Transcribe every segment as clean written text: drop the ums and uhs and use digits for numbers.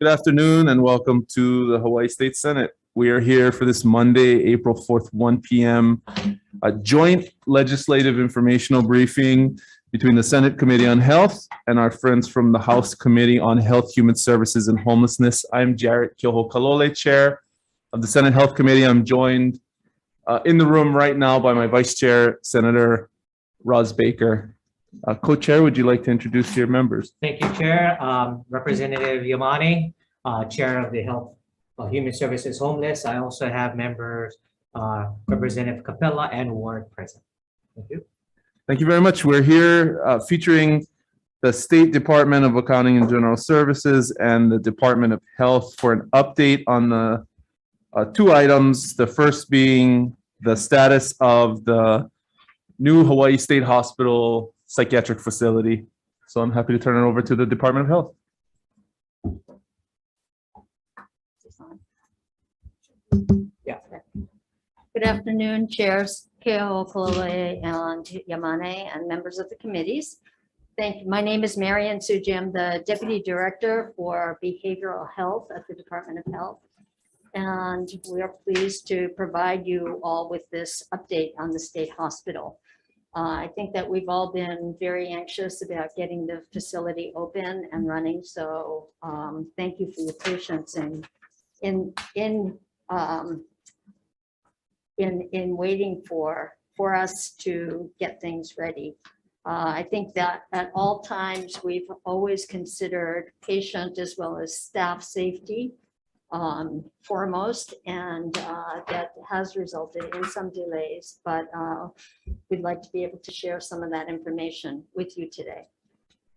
Good afternoon and welcome to the Hawaii State Senate. We are here for this Monday, April 4th, 1 p.m. a joint legislative informational briefing between the Senate Committee on Health and our friends from the House Committee on Health, Human Services, and Homelessness. I'm Jarrett Kyoho-Kalole, Chair of the Senate Health Committee. I'm joined in the room right now by my Vice Chair, Senator Roz Baker. Co-Chair, would you like to introduce your members? Thank you, Chair. Representative Yamane, Chair of the Health, Human Services, Homeless. I also have members, Representative Capella and Ward present. Thank you. Thank you very much. We're here featuring the State Department of Accounting and General Services and the Department of Health for an update on the two items. The first being the status of the new Hawaii State Hospital psychiatric facility. So I'm happy to turn it over to the Department of Health. Yeah. Good afternoon, Chairs Kyoho-Kalole and Yamane and members of the committees. Thank you. My name is Marian Suji. I'm the Deputy Director for Behavioral Health at the Department of Health. And we are pleased to provide you all with this update on the state hospital. I think that we've all been very anxious about getting the facility open and running. So thank you for your patience in waiting for us to get things ready. I think that at all times we've always considered patient as well as staff safety foremost, and that has resulted in some delays, but we'd like to be able to share some of that information with you today.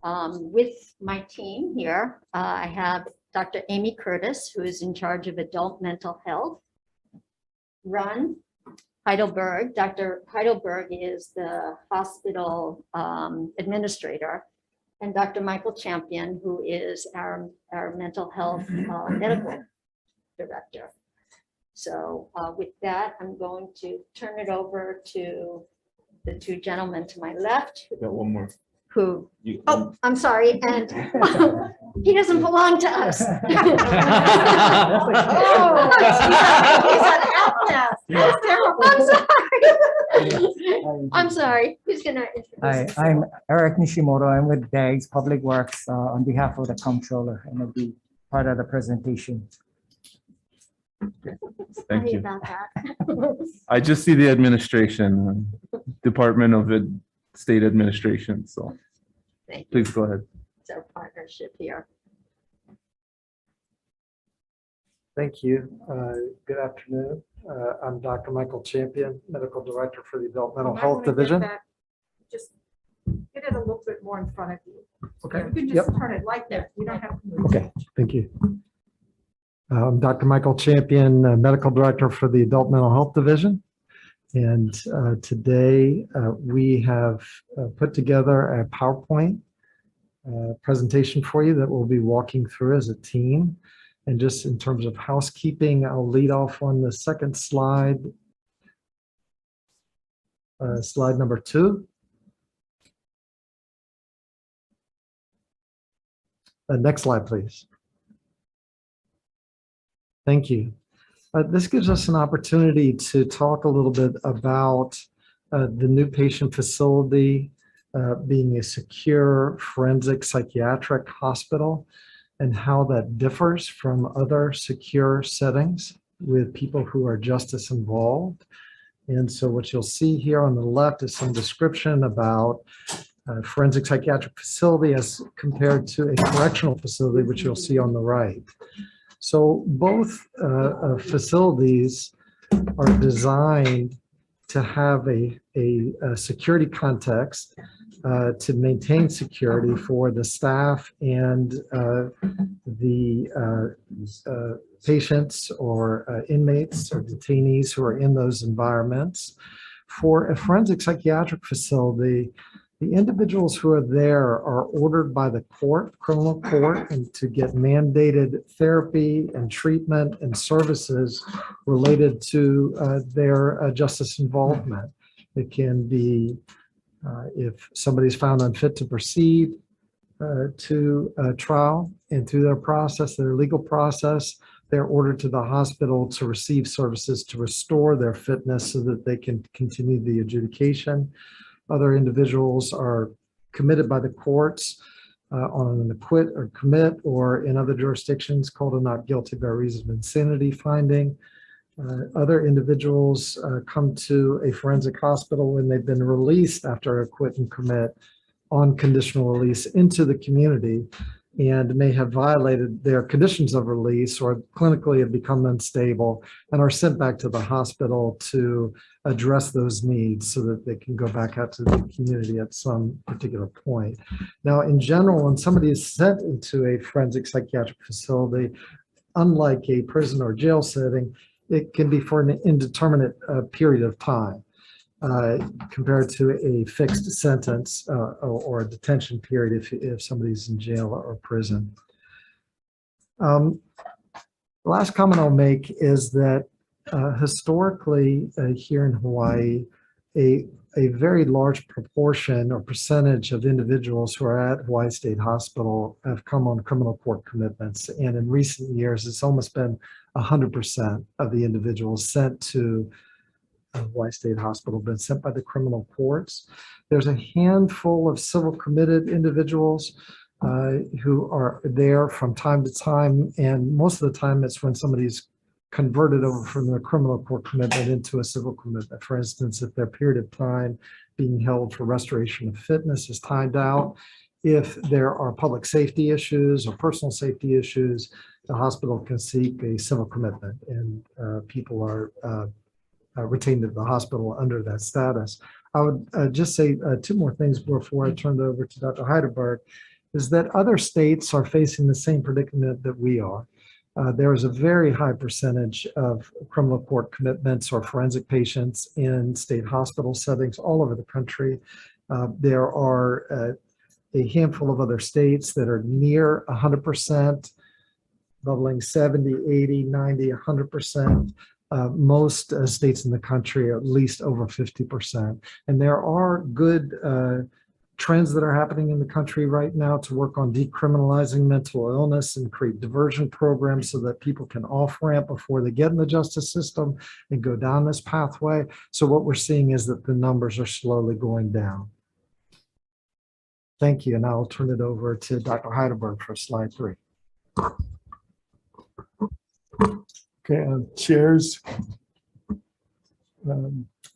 With my team here, I have Dr. Amy Curtis, who is in charge of adult mental health. Ron Heidelberg. Dr. Heidelberg is the hospital administrator, and Dr. Michael Champion, who is our mental health medical director. So with that, I'm going to turn it over to the two gentlemen to my left. Got one more. Who? Oh, I'm sorry, and he doesn't belong to us. Oh, he's an outcast. That's terrible. I'm sorry. Who's gonna introduce? Hi, I'm Eric Nishimoto. I'm with DAGS Public Works on behalf of the Comptroller, and I'll be part of the presentation. Thank Sorry you. about that. I just see the administration, Department of State Administration. So Thank you. please go ahead. It's our partnership here. Thank you. Good afternoon. I'm Dr. Michael Champion, Medical Director for the Adult Mental Health Division. Just get it a little bit more in front of you. Okay. You can Yep. just turn it like that. You don't have to move. Okay. Thank you. I'm Dr. Michael Champion, Medical Director for the Adult Mental Health Division. And today we have put together a PowerPoint presentation for you that we'll be walking through as a team. And just in terms of housekeeping, I'll lead off on the second slide, slide number 2. Next slide, please. Thank you. This gives us an opportunity to talk a little bit about the new patient facility being a secure forensic psychiatric hospital and how that differs from other secure settings with people who are justice involved. And so what you'll see here on the left is some description about a forensic psychiatric facility as compared to a correctional facility, which you'll see on the right. So both facilities are designed to have a security context to maintain security for the staff and the patients or inmates or detainees who are in those environments. For a forensic psychiatric facility, the individuals who are there are ordered by the court, criminal court, and to get mandated therapy and treatment and services related to their justice involvement. It can be if somebody's found unfit to proceed, to trial, and through their process, their legal process, they're ordered to the hospital to receive services to restore their fitness so that they can continue the adjudication. Other individuals are committed by the courts on an acquit or commit, or in other jurisdictions called a not guilty by reason of insanity finding. Other individuals come to a forensic hospital when they've been released after acquit and commit on conditional release into the community and may have violated their conditions of release or clinically have become unstable and are sent back to the hospital to address those needs so that they can go back out to the community at some particular point. Now, in general, when somebody is sent into a forensic psychiatric facility, unlike a prison or jail setting, it can be for an indeterminate period of time. Compared to a fixed sentence or a detention period if somebody's in jail or prison. The last comment I'll make is that historically here in Hawaii, a very large proportion or percentage of individuals who are at Hawaii State Hospital have come on criminal court commitments. And in recent years, it's almost been 100% of the individuals sent to Hawaii State Hospital been sent by the criminal courts. There's a handful of civil committed individuals who are there from time to time, and most of the time it's when somebody's converted over from their criminal court commitment into a civil commitment. For instance, if their period of time being held for restoration of fitness is timed out, if there are public safety issues or personal safety issues, the hospital can seek a civil commitment, and people are retained at the hospital under that status. I would just say two more things before I turn it over to Dr. Heidelberg, is that other states are facing the same predicament that we are. There is a very high percentage of criminal court commitments or forensic patients in state hospital settings all over the country. There are a handful of other states that are near 100%, bubbling 70, 80, 90, 100%. Most states in the country are at least over 50%. And there are good trends that are happening in the country right now to work on decriminalizing mental illness and create diversion programs so that people can off-ramp before they get in the justice system and go down this pathway. So what we're seeing is that the numbers are slowly going down. Thank you, and I'll turn it over to Dr. Heidelberg for slide 3. Okay, chairs,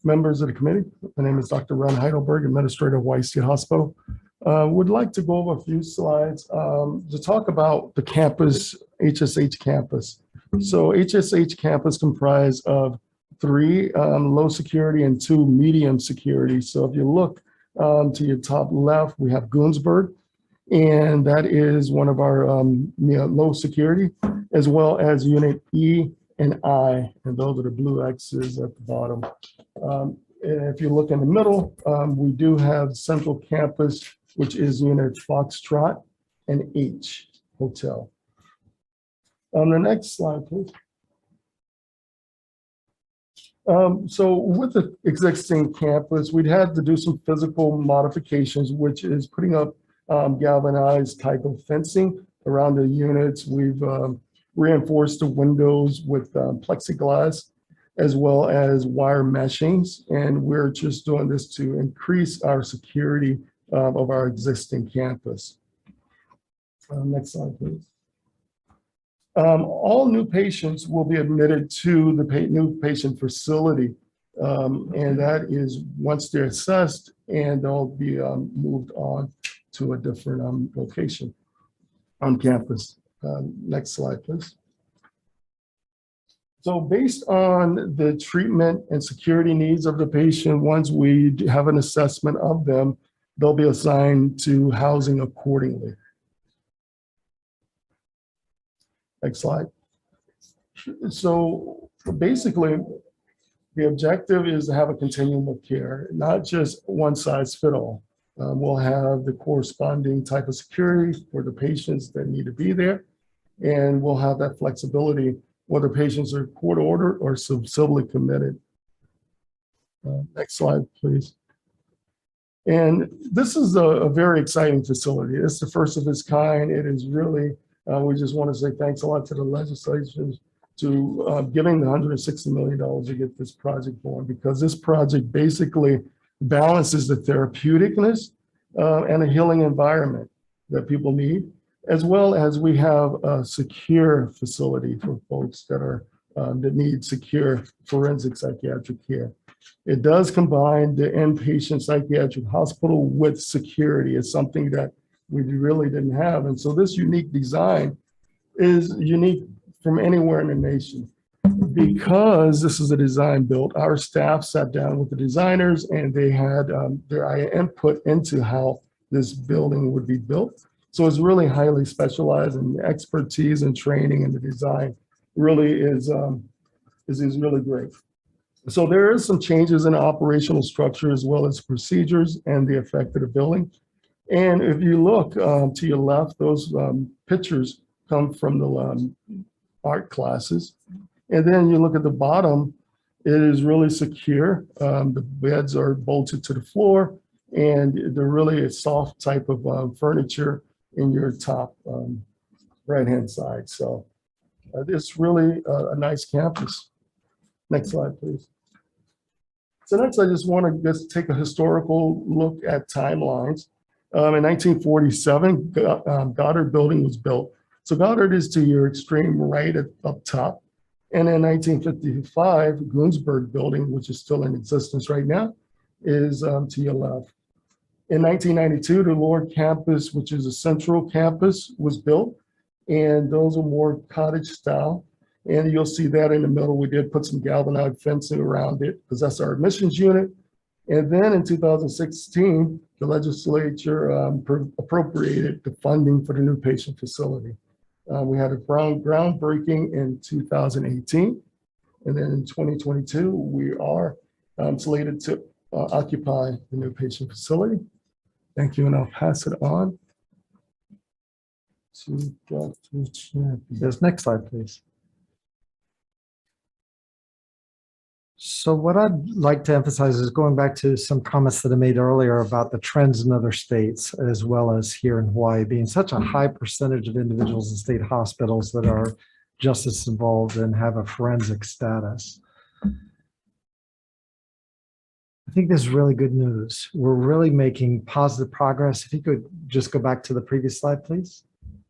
members of the committee. My name is Dr. Ron Heidelberg, Administrator of Hawaii State Hospital. Would like to go over a few slides to talk about the campus, HSH campus. So HSH campus comprised of 3 low security and 2 medium security. So if you look to your top left, we have Goonsburg, and that is one of our low security, as well as Unit E and I, and those are the blue X's at the bottom. And if you look in the middle, we do have Central Campus, which is Unit Foxtrot and H Hotel. On the next slide, please. So with the existing campus, we'd had to do some physical modifications, which is putting up galvanized type of fencing around the units. We've reinforced the windows with plexiglass, as well as wire meshings. And we're just doing this to increase our security of our existing campus. Next slide, please. All new patients will be admitted to the new patient facility. And that is once they're assessed, and they'll be moved on to a different location on campus. Next slide, please. So based on the treatment and security needs of the patient, once we have an assessment of them, they'll be assigned to housing accordingly. Next slide. So basically, the objective is to have a continuum of care, not just one size fit all. We'll have the corresponding type of security for the patients that need to be there. And we'll have that flexibility whether patients are court ordered or civilly committed. Next slide, please. And this is a very exciting facility. It's the first of its kind. It is really, we just want to say thanks a lot to the legislature to giving the $160 million to get this project going, because this project basically balances the therapeuticness and a healing environment that people need, as well as we have a secure facility for folks that are that need secure forensic psychiatric care. It does combine the inpatient psychiatric hospital with security. It's something that we really didn't have. And so this unique design is unique from anywhere in the nation. Because this is a design built, our staff sat down with the designers and they had their input into how this building would be built. So it's really highly specialized, and the expertise and training and the design really is really great. So there is some changes in the operational structure as well as procedures and the effect of the building. And if you look to your left, those pictures come from the art classes. And then you look at the bottom, it is really secure. The beds are bolted to the floor, and they're really a soft type of furniture in your top right-hand side. So it's really a nice campus. Next slide, please. So next, I just want to just take a historical look at timelines. In 1947, Goddard Building was built. So Goddard is to your extreme right up top. And in 1955, Goonsberg Building, which is still in existence right now, is to your left. In 1992, the Lower Campus, which is a central campus, was built. And those are more cottage style. And you'll see that in the middle. We did put some galvanized fencing around it because that's our admissions unit. And then in 2016, the legislature appropriated the funding for the new patient facility. We had a groundbreaking in 2018. And then in 2022, we are slated to occupy the new patient facility. Thank you, and I'll pass it on to Dr. Champion. Yes, next slide, please. So what I'd like to emphasize is going back to some comments that I made earlier about the trends in other states, as well as here in Hawaii, being such a high percentage of individuals in state hospitals that are justice involved and have a forensic status. I think this is really good news. We're really making positive progress. If you could just go back to the previous slide, please.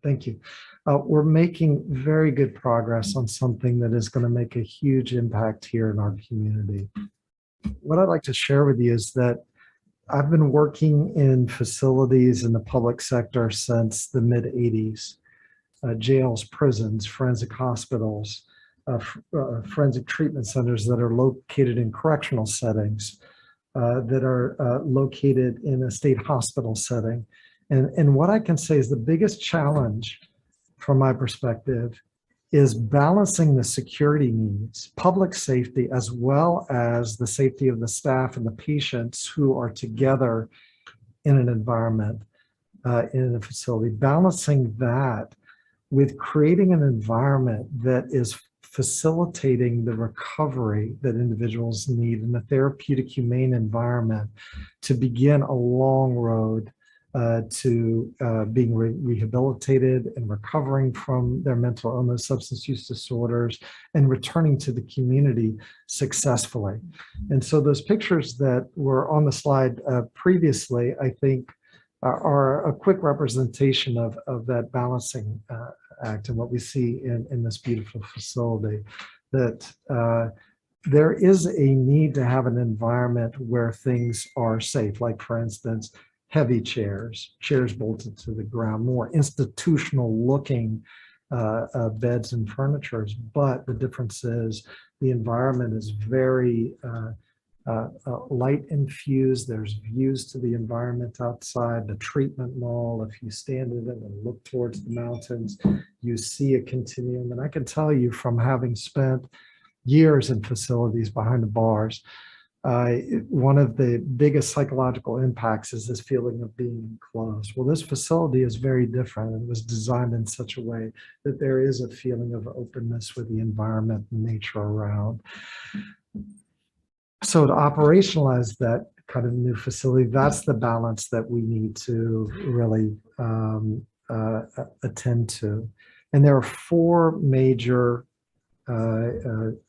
Thank you. We're making very good progress on something that is going to make a huge impact here in our community. What I'd like to share with you is that I've been working in facilities in the public sector since the mid-'80s. Jails, prisons, forensic hospitals, forensic treatment centers that are located in correctional settings, that are located in a state hospital setting. And what I can say is the biggest challenge from my perspective is balancing the security needs, public safety, as well as the safety of the staff and the patients who are together in an environment, in a facility, balancing that with creating an environment that is facilitating the recovery that individuals need in a therapeutic, humane environment to begin a long road to being rehabilitated and recovering from their mental illness, substance use disorders, and returning to the community successfully. And so those pictures that were on the slide previously, I think, are a quick representation of that balancing act and what we see in this beautiful facility, that there is a need to have an environment where things are safe, like, for instance, heavy chairs bolted to the ground, more institutional looking beds and furnitures. But the difference is the environment is very light infused. There's views to the environment outside, the treatment mall. If you stand in it and look towards the mountains, you see a continuum. And I can tell you from having spent years in facilities behind the bars, one of the biggest psychological impacts is this feeling of being enclosed. Well, this facility is very different and was designed in such a way that there is a feeling of openness with the environment and nature around. So to operationalize that kind of new facility. That's the balance that we need to really attend to. And there are four major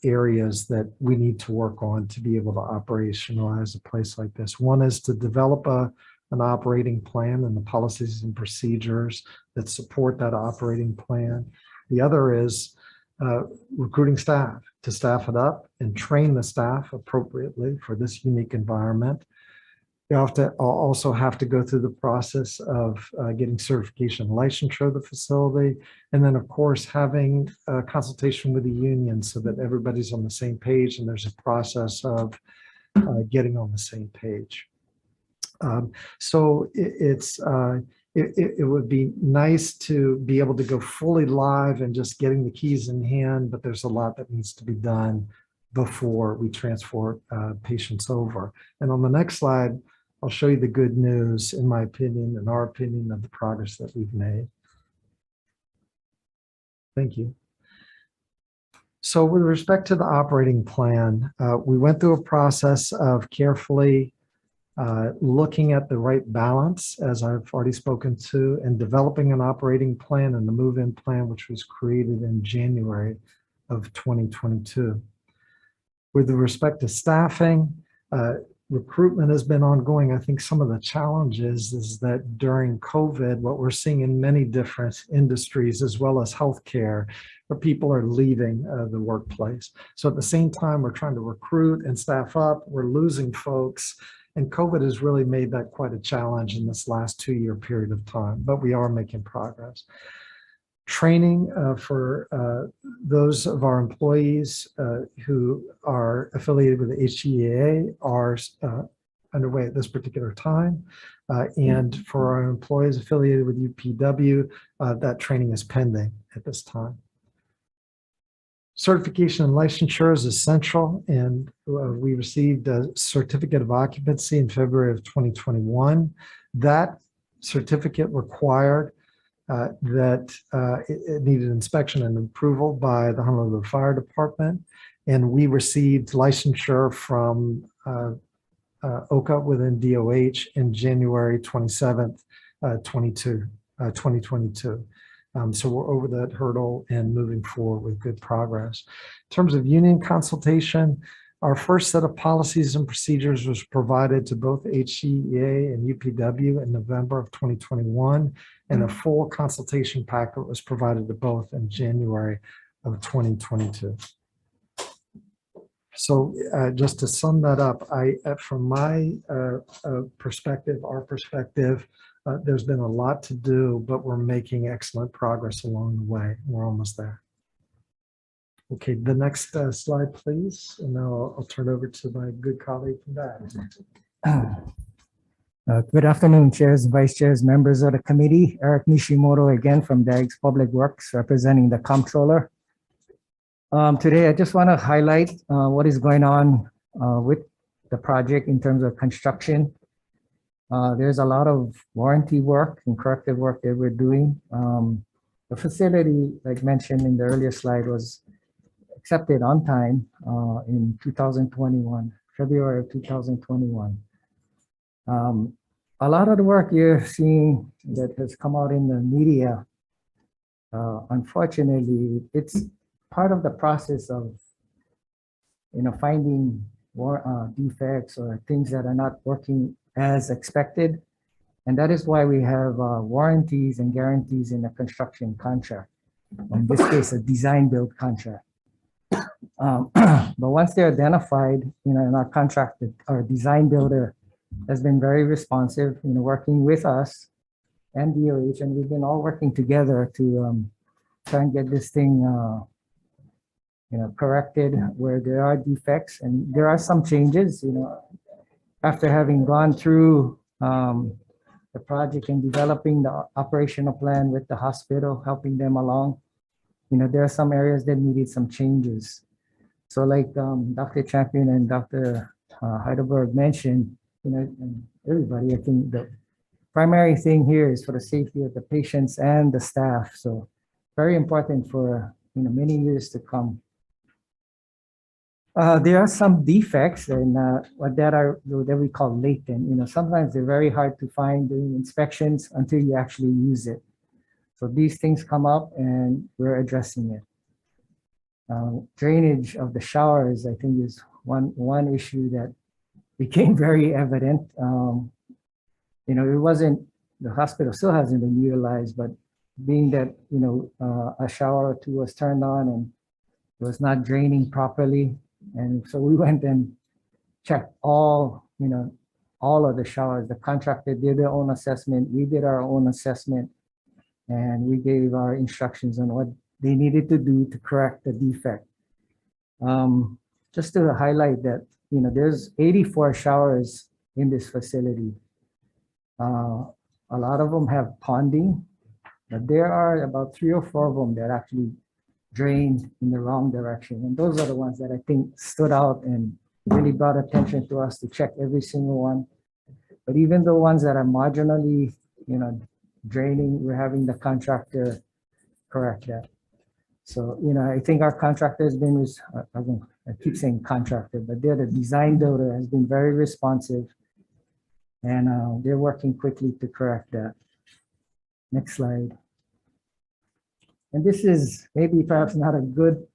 areas that we need to work on to be able to operationalize a place like this. One is to develop an operating plan and the policies and procedures that support that operating plan. The other is recruiting staff, to staff it up and train the staff appropriately for this unique environment. You also have to go through the process of getting certification and licensure of the facility. And then, of course, having a consultation with the union so that everybody's on the same page and there's a process of getting on the same page. So it would be nice to be able to go fully live and just getting the keys in hand, but there's a lot that needs to be done before we transfer patients over. And on the next slide, I'll show you the good news, in my opinion, and our opinion of the progress that we've made. Thank you. So with respect to the operating plan, we went through a process of carefully looking at the right balance, as I've already spoken to, and developing an operating plan and the move-in plan, which was created in January of 2022. With respect to staffing, recruitment has been ongoing. I think some of the challenges is that during COVID, what we're seeing in many different industries, as well as healthcare, where people are leaving the workplace. So at the same time, we're trying to recruit and staff up, we're losing folks. And COVID has really made that quite a challenge in this last 2-year period of time, but we are making progress. Training for those of our employees who are affiliated with the HGA are underway at this particular time. And for our employees affiliated with UPW, that training is pending at this time. Certification and licensure is essential, and we received a certificate of occupancy in February of 2021. That certificate required that it needed inspection and approval by the Honolulu Fire Department, and we received licensure from OCA within DOH in January 27th, 2022. So we're over that hurdle and moving forward with good progress. In terms of union consultation, our first set of policies and procedures was provided to both HGA and UPW in November of 2021, and a full consultation packet was provided to both in January of 2022. So just to sum that up, from my perspective, our perspective, there's been a lot to do, but we're making excellent progress along the way. We're almost there. Okay, the next slide, please. And now I'll turn over to my good colleague from DAGS. Good afternoon, chairs, vice chairs, members of the committee. Eric Nishimoto again from DAGS Public Works, representing the comptroller. Today, I just want to highlight what is going on with the project in terms of construction. There's a lot of warranty work and corrective work that we're doing. The facility, like mentioned in the earlier slide, was accepted on time in 2021, February of 2021. A lot of the work you're seeing that has come out in the media, unfortunately, it's part of the process of, finding defects or things that are not working as expected. And that is why we have warranties and guarantees in a construction contract. In this case, a design build contract. But once they're identified, in our contract, our design builder has been very responsive, working with us and DOH, and we've been all working together to try and get this thing corrected where there are defects. And there are some changes, after having gone through the project and developing the operational plan with the hospital, helping them along, there are some areas that needed some changes. So like Dr. Champion and Dr. Heidelberg mentioned, and everybody, I think the primary thing here is for the safety of the patients and the staff. So very important for many years to come. There are some defects and what that we call latent. Sometimes they're very hard to find during inspections until you actually use it. So these things come up and we're addressing it. Drainage of the showers, I think, is one issue that became very evident. It wasn't, the hospital still hasn't been utilized, but being that, a shower or two was turned on and it was not draining properly. And so we went and checked all of the showers. The contractor did their own assessment. We did our own assessment and we gave our instructions on what they needed to do to correct the defect. Just to highlight that, there's 84 showers in this facility. A lot of them have ponding, but there are about 3 or 4 of them that actually drain in the wrong direction. And those are the ones that I think stood out and really brought attention to us to check every single one. But even the ones that are marginally, draining, we're having the contractor correct that. So, I think our contractor has been, I keep saying contractor, but they're the design builder, has been very responsive. And they're working quickly to correct that. Next slide. And this is maybe perhaps not a good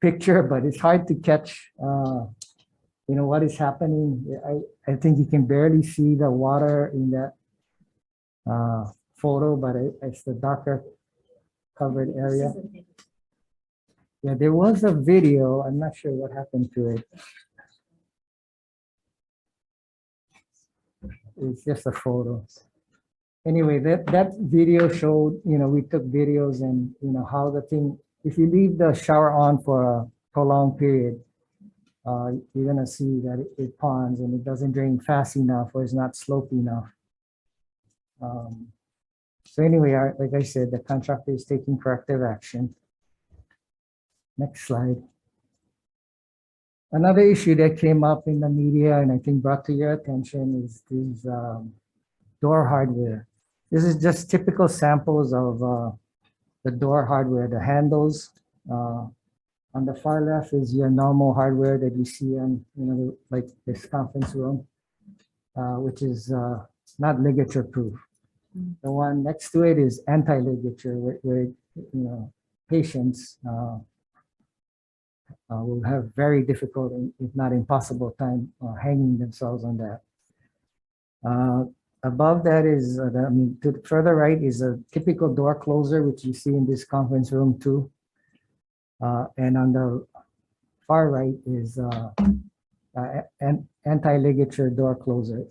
picture, but it's hard to catch, what is happening. I think you can barely see the water in that photo, but it's the darker covered area. Yeah, there was a video. I'm not sure what happened to it. It's just a photo. Anyway, that video showed, we took videos and, how the thing, if you leave the shower on for a prolonged period, you're gonna see that it ponds and it doesn't drain fast enough or it's not sloped enough. So anyway, like I said, the contractor is taking corrective action. Next slide. Another issue that came up in the media and I think brought to your attention is these door hardware. This is just typical samples of the door hardware, the handles. On the far left is your normal hardware that you see in, like this conference room, which is not ligature proof. The one next to it is anti-ligature, where patients will have very difficult, if not impossible time hanging themselves on that. Above that is, to the further right is a typical door closer, which you see in this conference room too. And on the far right is an anti-ligature door closer.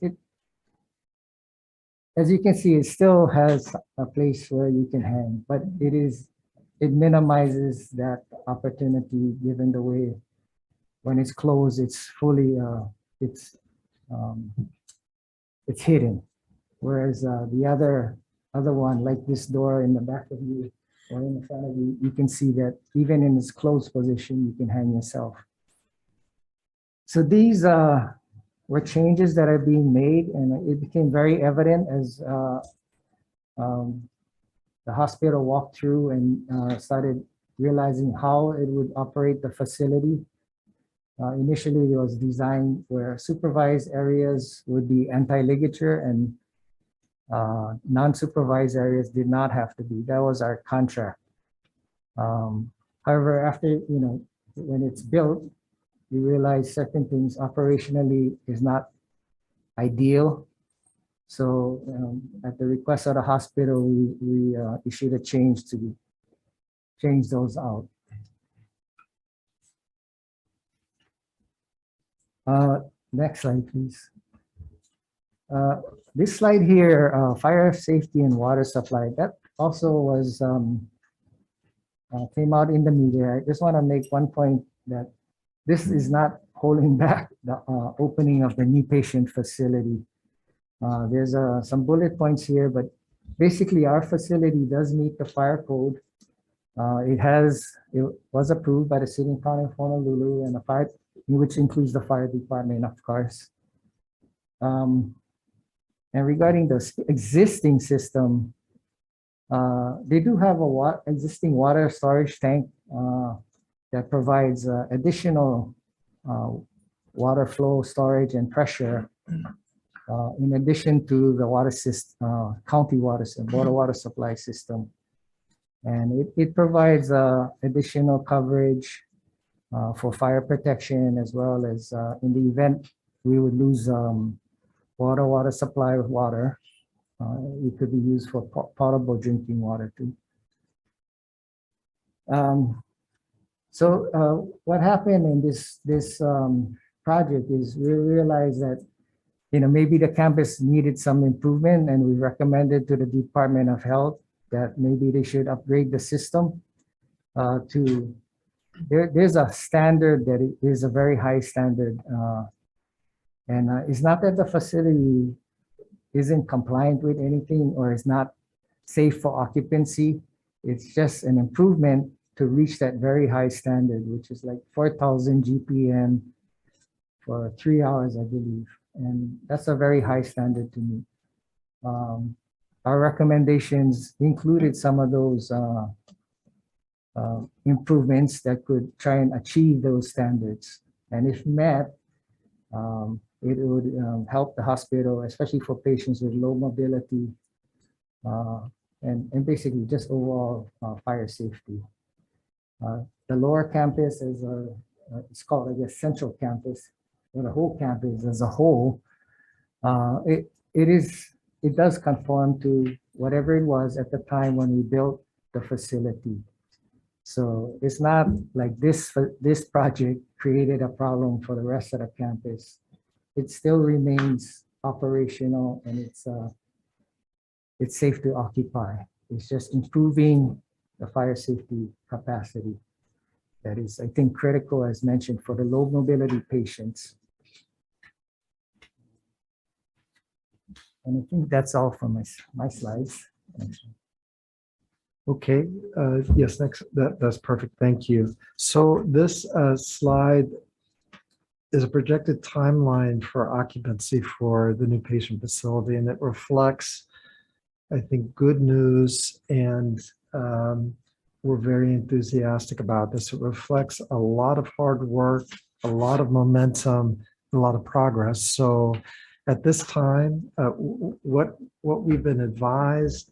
As you can see, it still has a place where you can hang, but it minimizes that opportunity given the way when it's closed, it's fully, it's hidden. Whereas the other one, like this door in the back of you or in the front of you, you can see that even in its closed position, you can hang yourself. So these were changes that are being made, and it became very evident as the hospital walked through and started realizing how it would operate the facility. Initially, it was designed where supervised areas would be anti-ligature and non-supervised areas did not have to be. That was our contract. However, after, when it's built, we realized certain things operationally is not ideal. So at the request of the hospital, we issued a change to change those out. Next slide, please. This slide here, fire safety and water supply, that also was came out in the media. I just want to make one point that this is not holding back the opening of the new patient facility. There's some bullet points here, but basically our facility does meet the fire code. It was approved by the City and County of Honolulu and the fire, which includes the fire department, of course. And regarding the existing system, they do have existing water storage tank that provides additional water flow, storage, and pressure, in addition to the water system, county water system, water supply system. And it provides additional coverage for fire protection, as well as in the event we would lose water supply with water. It could be used for potable drinking water too. So what happened in this project is we realized that, maybe the campus needed some improvement, and we recommended to the Department of Health that maybe they should upgrade the system there's a standard that is a very high standard. And it's not that the facility isn't compliant with anything or is not safe for occupancy. It's just an improvement to reach that very high standard, which is like 4,000 GPM for 3 hours, I believe. And that's a very high standard to meet. Our recommendations included some of those improvements that could try and achieve those standards. And if met, it would help the hospital, especially for patients with low mobility, and basically just overall fire safety. The lower campus is it's called, I guess, Central Campus, or the whole campus as a whole. It does conform to whatever it was at the time when we built the facility. So it's not like this project created a problem for the rest of the campus. It still remains operational, and it's safe to occupy. It's just improving the fire safety capacity. That is, I think, critical, as mentioned, for the low mobility patients. And I think that's all for my slides. Okay, yes, next, that's perfect, thank you. So this slide is a projected timeline for occupancy for the new patient facility, and it reflects, I think, good news, and we're very enthusiastic about this. It reflects a lot of hard work, a lot of momentum, a lot of progress. So at this time, what we've been advised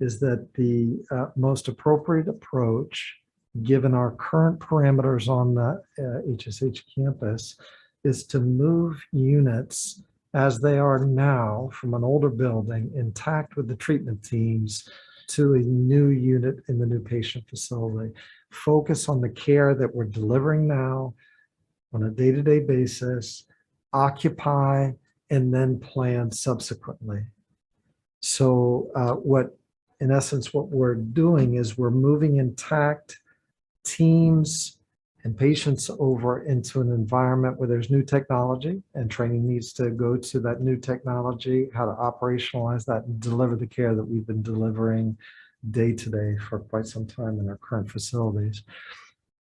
is that the most appropriate approach, given our current parameters on the HSH campus, is to move units as they are now from an older building intact with the treatment teams to a new unit in the new patient facility. Focus on the care that we're delivering now on a day-to-day basis, occupy, and then plan subsequently. So in essence, what we're doing is we're moving intact teams and patients over into an environment where there's new technology, and training needs to go to that new technology, how to operationalize that and deliver the care that we've been delivering day to day for quite some time in our current facilities.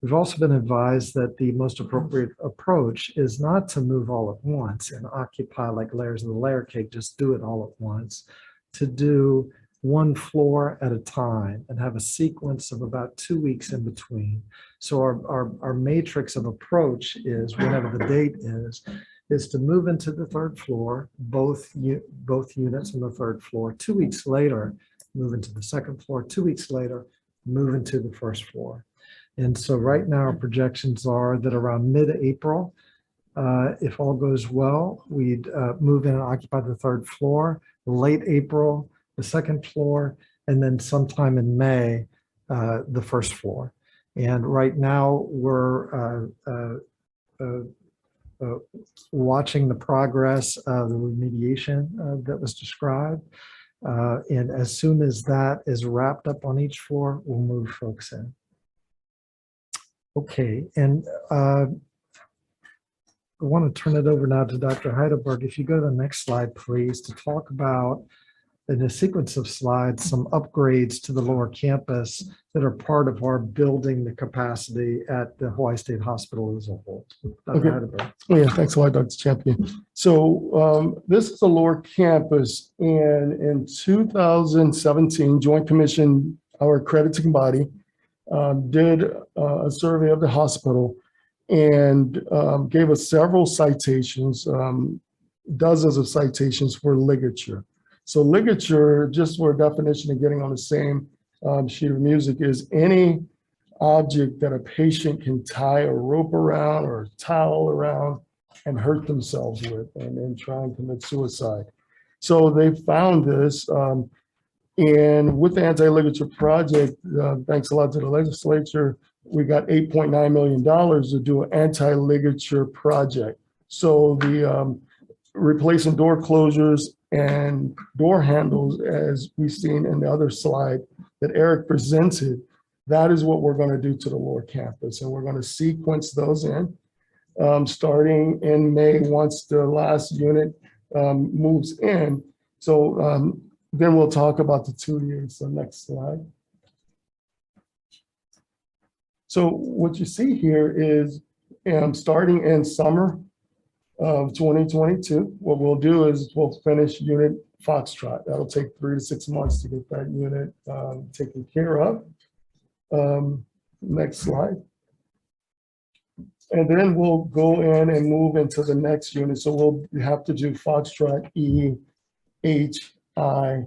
We've also been advised that the most appropriate approach is not to move all at once and occupy like layers of the layer cake, just do it all at once, to do one floor at a time and have a sequence of about 2 weeks in between. So our matrix of approach is, whenever the date is to move into the third floor, both units on the third floor. 2 weeks later, move into the second floor. 2 weeks later, move into the first floor. And so right now our projections are that around mid-April, if all goes well, we'd move in and occupy the third floor. Late April, the second floor, and then sometime in May, the first floor. And right now we're watching the progress of the remediation that was described. And as soon as that is wrapped up on each floor, we'll move folks in. Okay, and I want to turn it over now to Dr. Heidelberg. If you go to the next slide, please, to talk about, in a sequence of slides, some upgrades to the lower campus that are part of our building the capacity at the Hawaii State Hospital as a whole. Dr. Heidelberg. Oh, yeah, thanks a lot, Dr. Champion. So this is the lower campus, and in 2017, Joint Commission, our accrediting body, did a survey of the hospital, and gave us several citations, dozens of citations for ligature. So ligature, just for a definition of getting on the same sheet of music, is any object that a patient can tie a rope around or a towel around and hurt themselves with and try and commit suicide. So they found this, and with the anti-ligature project, thanks a lot to the legislature, we got $8.9 million to do an anti-ligature project. So the replacing door closures and door handles, as we've seen in the other slide that Eric presented, that is what we're going to do to the lower campus. And we're going to sequence those in starting in May once the last unit moves in. So then we'll talk about the 2 years. So next slide. So what you see here is starting in summer of 2022, what we'll do is we'll finish unit Foxtrot. That'll take 3 to 6 months to get that unit taken care of. Next slide. And then we'll go in and move into the next unit. So we'll have to do Foxtrot E, H, I,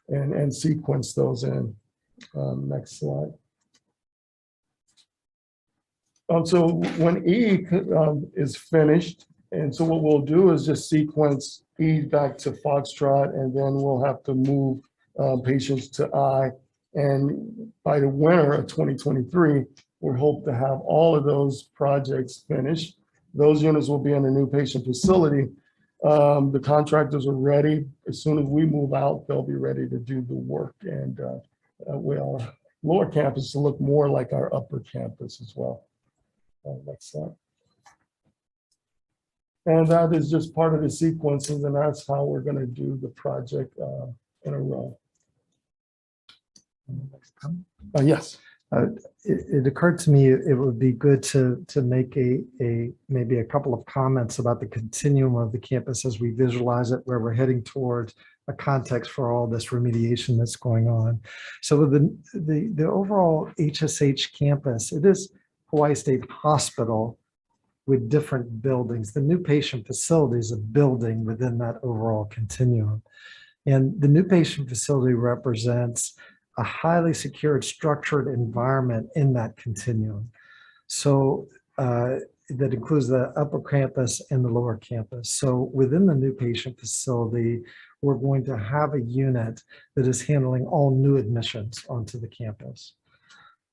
and sequence those in. Next slide. So when E is finished, and so what we'll do is just sequence E back to Foxtrot, and then we'll have to move patients to I. And by the winter of 2023, we hope to have all of those projects finished. Those units will be in a new patient facility. The contractors are ready. As soon as we move out, they'll be ready to do the work. And we our lower campus to look more like our upper campus as well. Next slide. And that is just part of the sequencing, and that's how we're going to do the project in a row. Yes. It occurred to me it would be good to make maybe a couple of comments about the continuum of the campus as we visualize it, where we're heading towards a context for all this remediation that's going on. So with the overall HSH campus, it is Hawaii State Hospital with different buildings. The new patient facility is a building within that overall continuum. And the new patient facility represents a highly secured, structured environment in that continuum. So that includes the upper campus and the lower campus. So within the new patient facility, we're going to have a unit that is handling all new admissions onto the campus.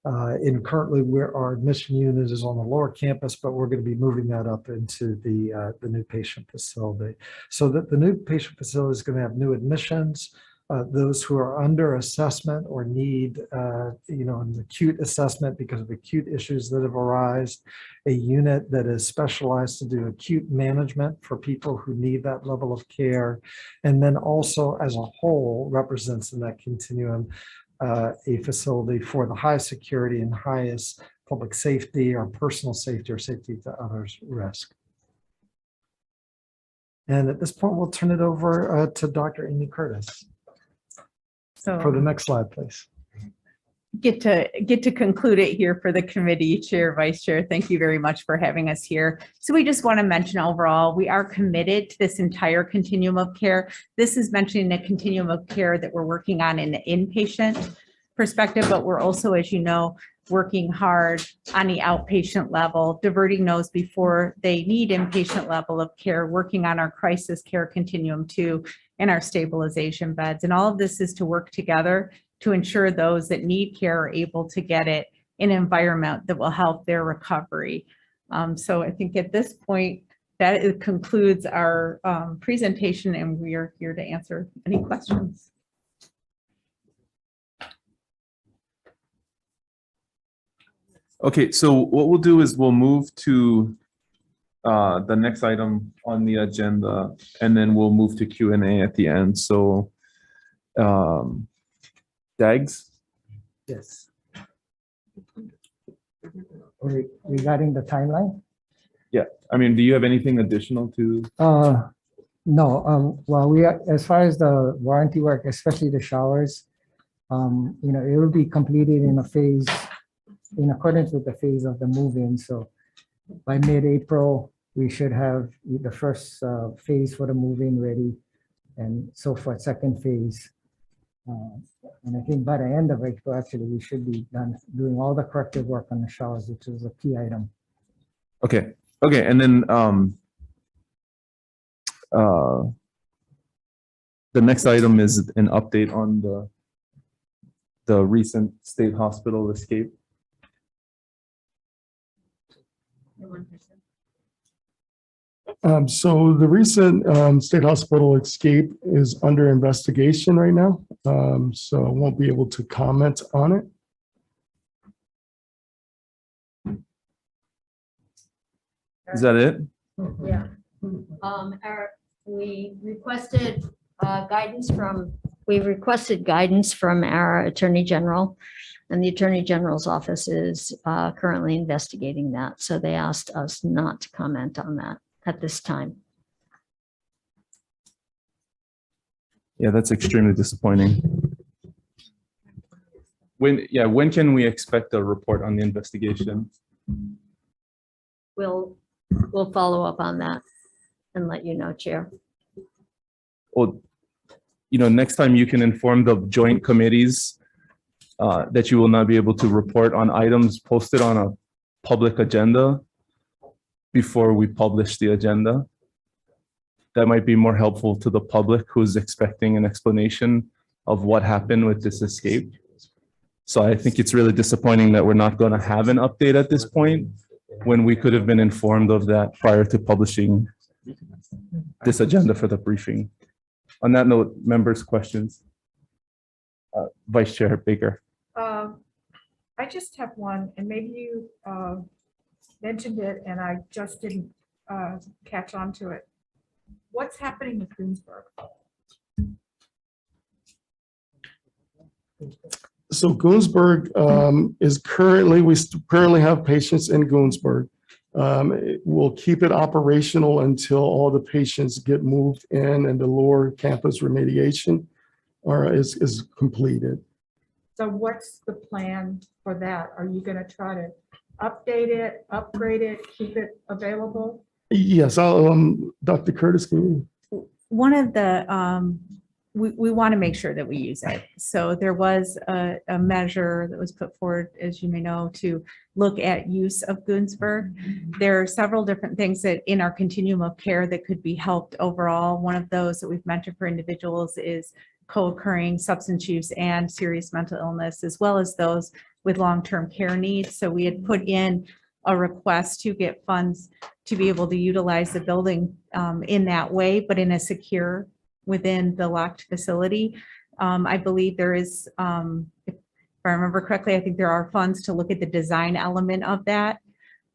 And currently, our admission unit is on the lower campus, but we're going to be moving that up into the new patient facility. So that the new patient facility is going to have new admissions, those who are under assessment or need, an acute assessment because of acute issues that have arisen, a unit that is specialized to do acute management for people who need that level of care, and then also as a whole represents in that continuum a facility for the highest security and highest public safety or personal safety or safety to others risk. And at this point, we'll turn it over to Dr. Amy Curtis. So For the next slide, please. get to conclude it here for the committee, Chair, Vice Chair. Thank you very much for having us here. So we just want to mention overall, we are committed to this entire continuum of care. This is mentioning the continuum of care that we're working on in the inpatient perspective, but we're also, as you know, working hard on the outpatient level, diverting those before they need inpatient level of care, working on our crisis care continuum too, and our stabilization beds. And all of this is to work together to ensure those that need care are able to get it in an environment that will help their recovery. So I think at this point, that concludes our presentation, and we are here to answer any questions. Okay, so what we'll do is we'll move to the next item on the agenda, and then we'll move to Q&A at the end. So, Dags? Yes. Regarding the timeline? Yeah, I mean, do you have anything additional to? No, well, we are, as far as the warranty work, especially the showers, it will be completed in a phase, in accordance with the phase of the move-in. So by mid-April, we should have the first phase for the move-in ready and so forth, second phase. And I think by the end of April, actually, we should be done doing all the corrective work on the showers, which is a key item. Okay, okay, and then the next item is an update on the recent state hospital escape. So the recent state hospital escape is under investigation right now. So I won't be able to comment on it. Is that it? Yeah. We requested guidance from our Attorney General, and the Attorney General's office is currently investigating that. So they asked us not to comment on that at this time. Yeah, that's extremely disappointing. When can we expect a report on the investigation? We'll follow up on that and let you know, Chair. Well, next time you can inform the joint committees that you will not be able to report on items posted on a public agenda before we publish the agenda. That might be more helpful to the public who's expecting an explanation of what happened with this escape. So I think it's really disappointing that we're not going to have an update at this point when we could have been informed of that prior to publishing this agenda for the briefing. On that note, members' questions. Vice Chair Baker. I just have one, and maybe you mentioned it and I just didn't catch on to it. What's happening with Greensburg? So Greensburg is currently, we currently have patients in Greensburg. We'll keep it operational until all the patients get moved in and the lower campus remediation is completed. So what's the plan for that? Are you going to try to update it, upgrade it, keep it available? Yes, Dr. Curtis, can you? One of the, we want to make sure that we use it. So there was a measure that was put forward, as you may know, to look at use of Greensburg. There are several different things that in our continuum of care that could be helped overall. One of those that we've mentioned for individuals is co-occurring substance use and serious mental illness, as well as those with long-term care needs. So we had put in a request to get funds to be able to utilize the building in that way, but in a secure within the locked facility. I believe there is, if I remember correctly, I think there are funds to look at the design element of that.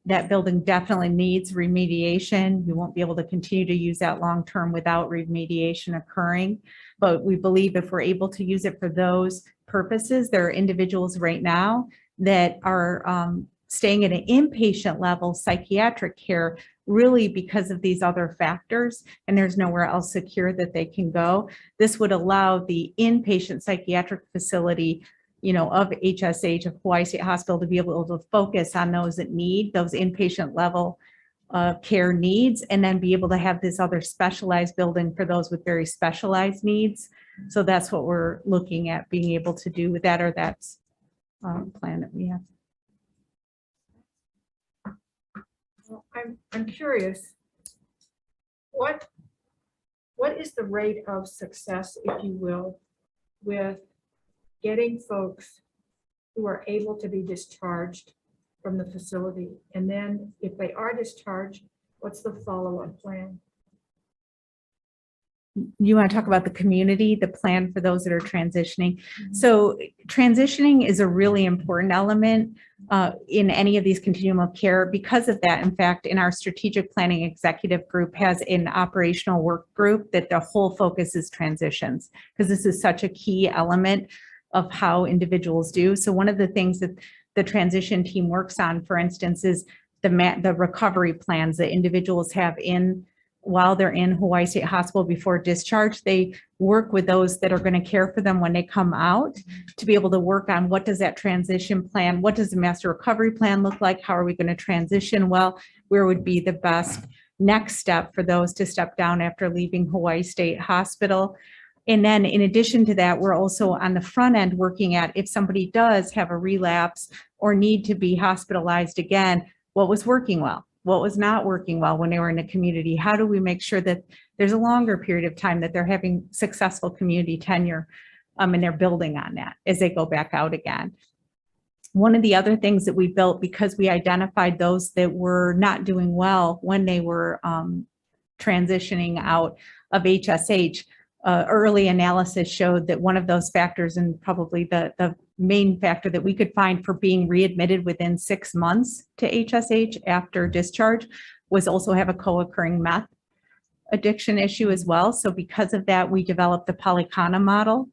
That building definitely needs remediation. We won't be able to continue to use that long-term without remediation occurring. But we believe if we're able to use it for those purposes, there are individuals right now that are staying at an inpatient level psychiatric care really because of these other factors, and there's nowhere else secure that they can go. This would allow the inpatient psychiatric facility, of HSH, of Hawai'i State Hospital, to be able to focus on those that need those inpatient level care needs, and then be able to have this other specialized building for those with very specialized needs. So that's what we're looking at being able to do with that, or that's plan that we have. Well, I'm curious, what is the rate of success, if you will, with getting folks who are able to be discharged from the facility? And then if they are discharged, what's the follow-up plan? You want to talk about the community, the plan for those that are transitioning. So transitioning is a really important element in any of these continuum of care. Because of that, in fact, in our strategic planning executive group has an operational work group that the whole focus is transitions, because this is such a key element of how individuals do. So one of the things that the transition team works on, for instance, is the recovery plans that individuals have in while they're in Hawai'i State Hospital before discharge. They work with those that are going to care for them when they come out to be able to work on what does that transition plan, what does the master recovery plan look like, how are we going to transition well, where would be the best next step for those to step down after leaving Hawaii State Hospital. And then in addition to that, we're also on the front end working at if somebody does have a relapse or need to be hospitalized again, what was working well? What was not working well when they were in the community? How do we make sure that there's a longer period of time that they're having successful community tenure and they're building on that as they go back out again? One of the other things that we built, because we identified those that were not doing well when they were transitioning out of HSH, early analysis showed that one of those factors, and probably the main factor that we could find for being readmitted within 6 months to HSH after discharge, was also have a co-occurring meth addiction issue as well. So because of that, we developed the Polycana model,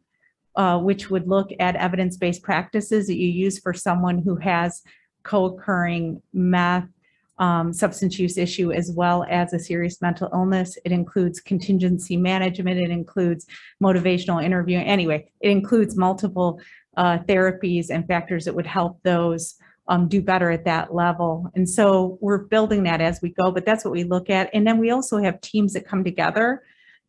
which would look at evidence-based practices that you use for someone who has co-occurring meth, substance use issue, as well as a serious mental illness. It includes contingency management. It includes motivational interviewing. Anyway, it includes multiple therapies and factors that would help those do better at that level. And so we're building that as we go, but that's what we look at. And then we also have teams that come together.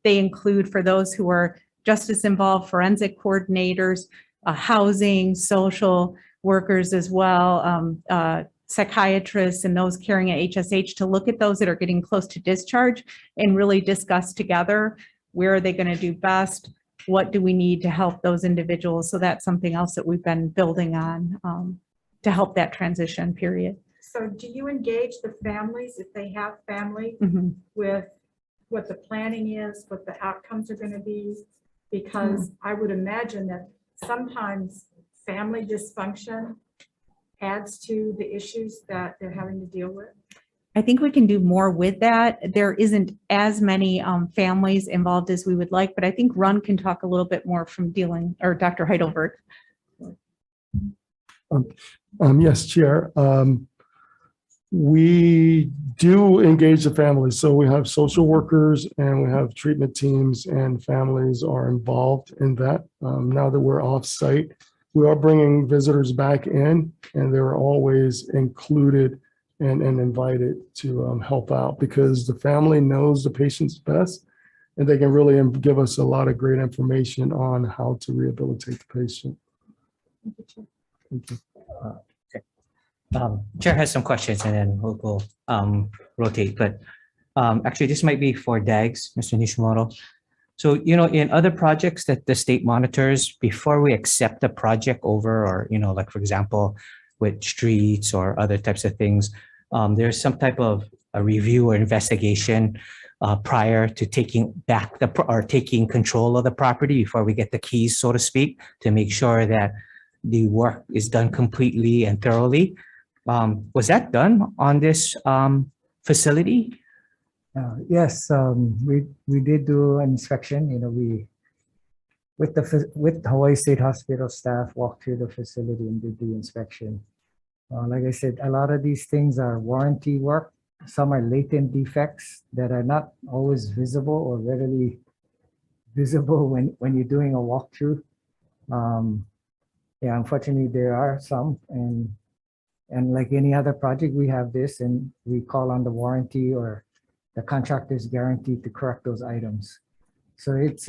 They include, for those who are justice involved, forensic coordinators, housing, social workers as well, psychiatrists, and those caring at HSH, to look at those that are getting close to discharge and really discuss together, where are they going to do best? What do we need to help those individuals? So that's something else that we've been building on to help that transition period. So do you engage the families, if they have family, with what the planning is, what the outcomes are going to be? Because I would imagine that sometimes family dysfunction adds to the issues that they're having to deal with. I think we can do more with that. There isn't as many families involved as we would like, but I think Ron can talk a little bit more from dealing, or Dr. Heidelberg. Yes, Chair. We do engage the families. So we have social workers and we have treatment teams, and families are involved in that. Now that we're off site, we are bringing visitors back in, and they're always included and invited to help out, because the family knows the patients best, and they can really give us a lot of great information on how to rehabilitate the patient. Thank you. Chair has some questions, and then we'll go rotate, but actually this might be for DAGS, Mr. Nishimoto. So, you know, in other projects that the state monitors, before we accept a project over, or, you know, like for example, with streets or other types of things, there's some type of a review or investigation prior to taking back taking control of the property, before we get the keys, so to speak, to make sure that the work is done completely and thoroughly. Was that done on this facility? Yes, we did do an inspection. You know, we with Hawaii State Hospital staff walked through the facility and did the inspection. Like I said, a lot of these things are warranty work. Some are latent defects that are not always visible or readily visible when you're doing a walkthrough. Yeah, unfortunately, there are some, and like any other project, we have this, and we call on the warranty or the contractor's guarantee to correct those items. So it's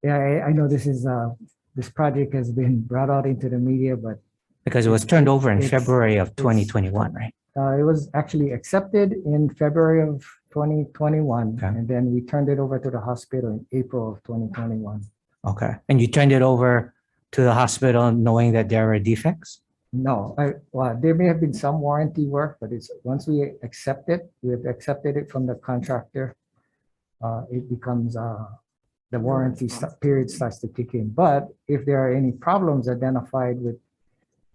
yeah, I know this is this project has been brought out into the media, but Because it was turned over in February of 2021, right? it was actually accepted in February of 2021, Okay. and then we turned it over to the hospital in April of 2021. Okay. And you turned it over to the hospital knowing that there were defects? No, well, there may have been some warranty work, but it's once we accept it, we have accepted it from the contractor. It becomes the warranty period starts to kick in. But if there are any problems identified with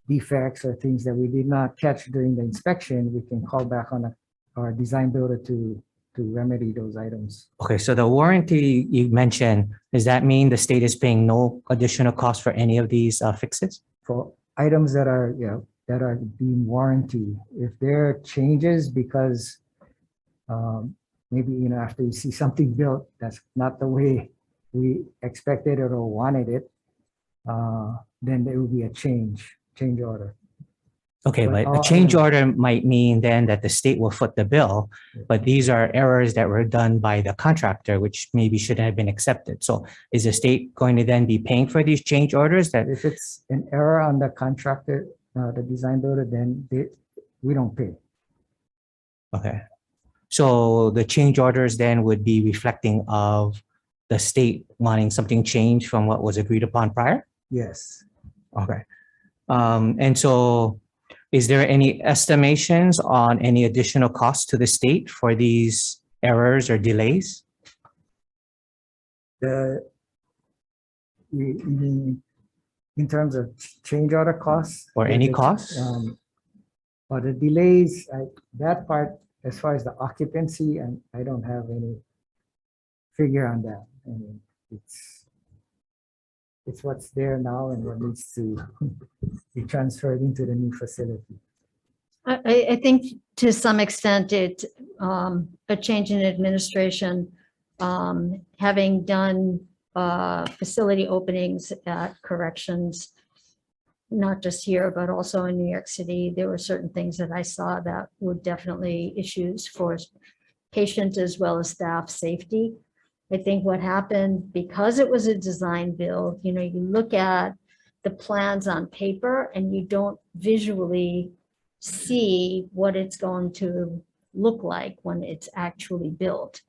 defects or things that we did not catch during the inspection, we can call back on our design builder to remedy those items. Okay, so the warranty you mentioned, does that mean the state is paying no additional cost for any of these fixes? For items that are, that are being warranty, if there are changes because maybe, after you see something built that's not the way we expected it or wanted it, then there will be a change order. Okay, But but a change order might mean then that the state will foot the bill, but these are errors that were done by the contractor, which maybe shouldn't have been accepted. So is the state going to then be paying for these change orders that, If it's an error on the contractor, the design builder, then we don't pay. okay. So the change orders then would be reflecting of the state wanting something changed from what was agreed upon prior? Yes. Okay. And so is there any estimations on any additional costs to the state for these errors or delays? You mean in terms of change order costs? Or any costs? Or the delays, that part, as far as the occupancy, and I don't have any figure on that. I mean, it's what's there now and what needs to be transferred into the new facility. I think to some extent it, a change in administration, having done facility openings at corrections, not just here, but also in New York City, there were certain things that I saw that were definitely issues for patient as well as staff safety. I think what happened, because it was a design build, you look at the plans on paper and you don't visually see what it's going to look like when it's actually built.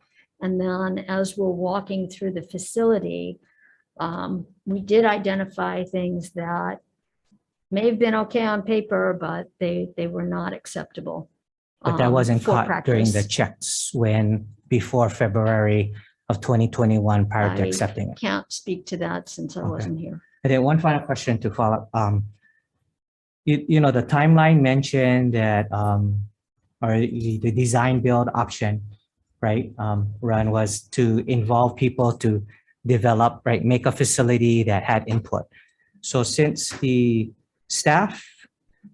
And then as we're walking through the facility, we did identify things that may have been okay on paper, but they were not acceptable. But that wasn't for caught during the practice. checks before February of 2021 prior to I accepting it. Can't speak to that since I Okay. wasn't here. And then one final question to follow up. The timeline mentioned that, or the design build option, right, Ron, was to involve people to develop, right, make a facility that had input. So since the staff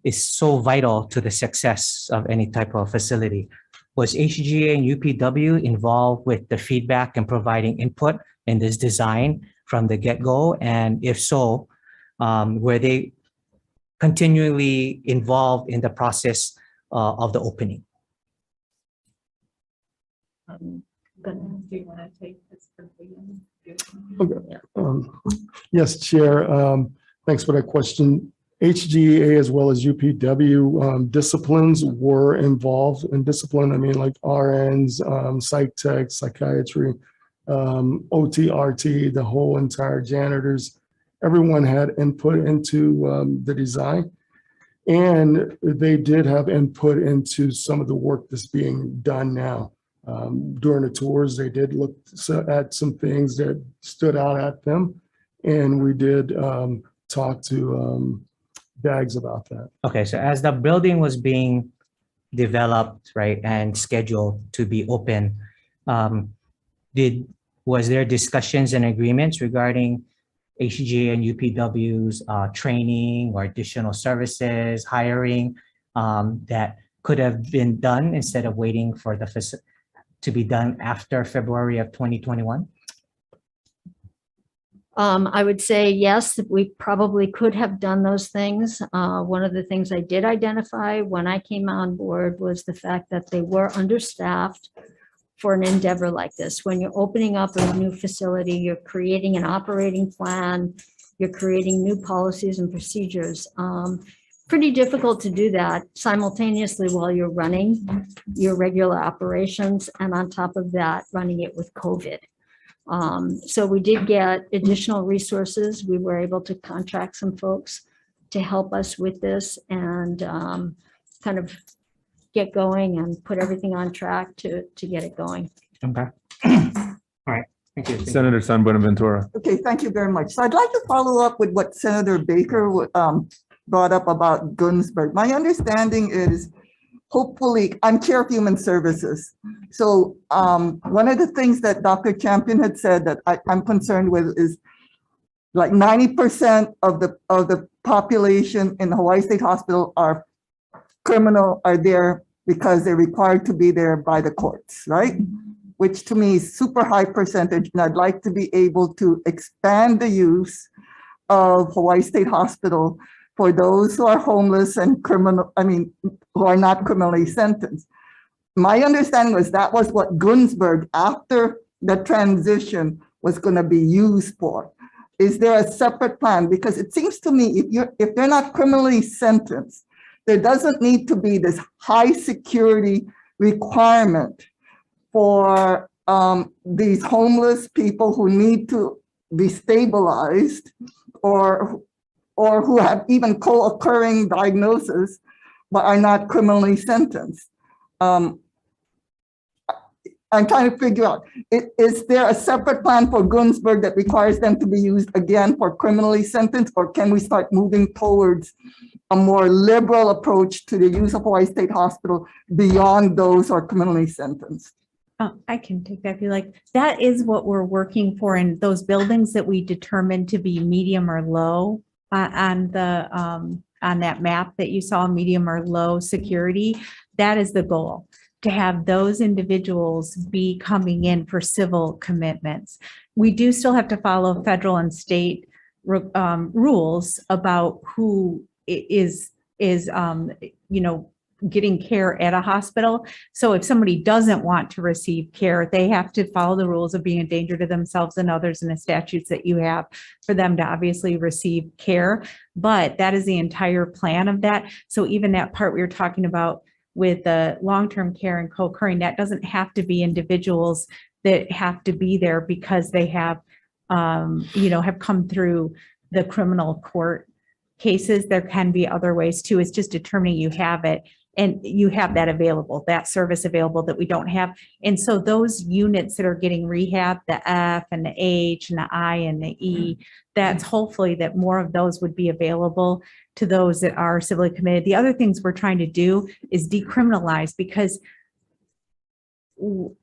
is so vital to the success of any type of facility, was HGA and UPW involved with the feedback and providing input in this design from the get-go? And if so, were they continually involved in the process of the opening? But Do you want to take this from Liam? Yes, Chair. Thanks for that question. HGA as well as UPW disciplines were involved in discipline. I mean, like RNs, psych tech, psychiatry, OT, RT, the whole entire janitors. Everyone had input into the design. And they did have input into some of the work that's being done now. During the tours, they did look at some things that stood out at them. And we did talk to DAGs about that. Okay, so as the building was being developed, right, and scheduled to be open, was there discussions and agreements regarding HGA and UPW's training or additional services, hiring that could have been done instead of waiting for the to be done after February of 2021? I would say yes, we probably could have done those things. One of the things I did identify when I came on board was the fact that they were understaffed for an endeavor like this. When you're opening up a new facility, you're creating an operating plan, you're creating new policies and procedures. Pretty difficult to do that simultaneously while you're running your regular operations, and on top of that, running it with COVID. So we did get additional resources. We were able to contract some folks to help us with this and kind of get going and put everything on track to get it going. Okay. All right. Thank you. Senator San Buenaventura. Okay, thank you very much. So I'd like to follow up with what Senator Baker brought up about Gunsberg. My understanding is, hopefully, I'm Chair of Human Services. So one of the things that Dr. Champion had said that I'm concerned with is like 90% of the population in the Hawaii State Hospital are there because they're required to be there by the courts, right? Which to me is super high percentage. And I'd like to be able to expand the use of Hawaii State Hospital for those who are homeless and who are not criminally sentenced. My understanding was that was what Gunsberg, after the transition, was going to be used for. Is there a separate plan? Because it seems to me if they're not criminally sentenced, there doesn't need to be this high security requirement for these homeless people who need to be stabilized or who have even co-occurring diagnoses but are not criminally sentenced. I'm trying to figure out, is there a separate plan for Gunsberg that requires them to be used again for criminally sentenced, or can we start moving towards a more liberal approach to the use of Hawaii State Hospital beyond those who are criminally sentenced? I can take that if you like. That is what we're working for in those buildings that we determined to be medium or low on that map that you saw, medium or low security. That is the goal, to have those individuals be coming in for civil commitments. We do still have to follow federal and state rules about who is getting care at a hospital. So if somebody doesn't want to receive care, they have to follow the rules of being a danger to themselves and others in the statutes that you have for them to obviously receive care. But that is the entire plan of that. So even that part we were talking about with the long-term care and co-occurring, that doesn't have to be individuals that have to be there because they have, have come through the criminal court cases. There can be other ways too. It's just determining you have it and you have that available, that service available that we don't have. And so those units that are getting rehab, the F and the H and the I and the E, that's hopefully that more of those would be available to those that are civilly committed. The other things we're trying to do is decriminalize, because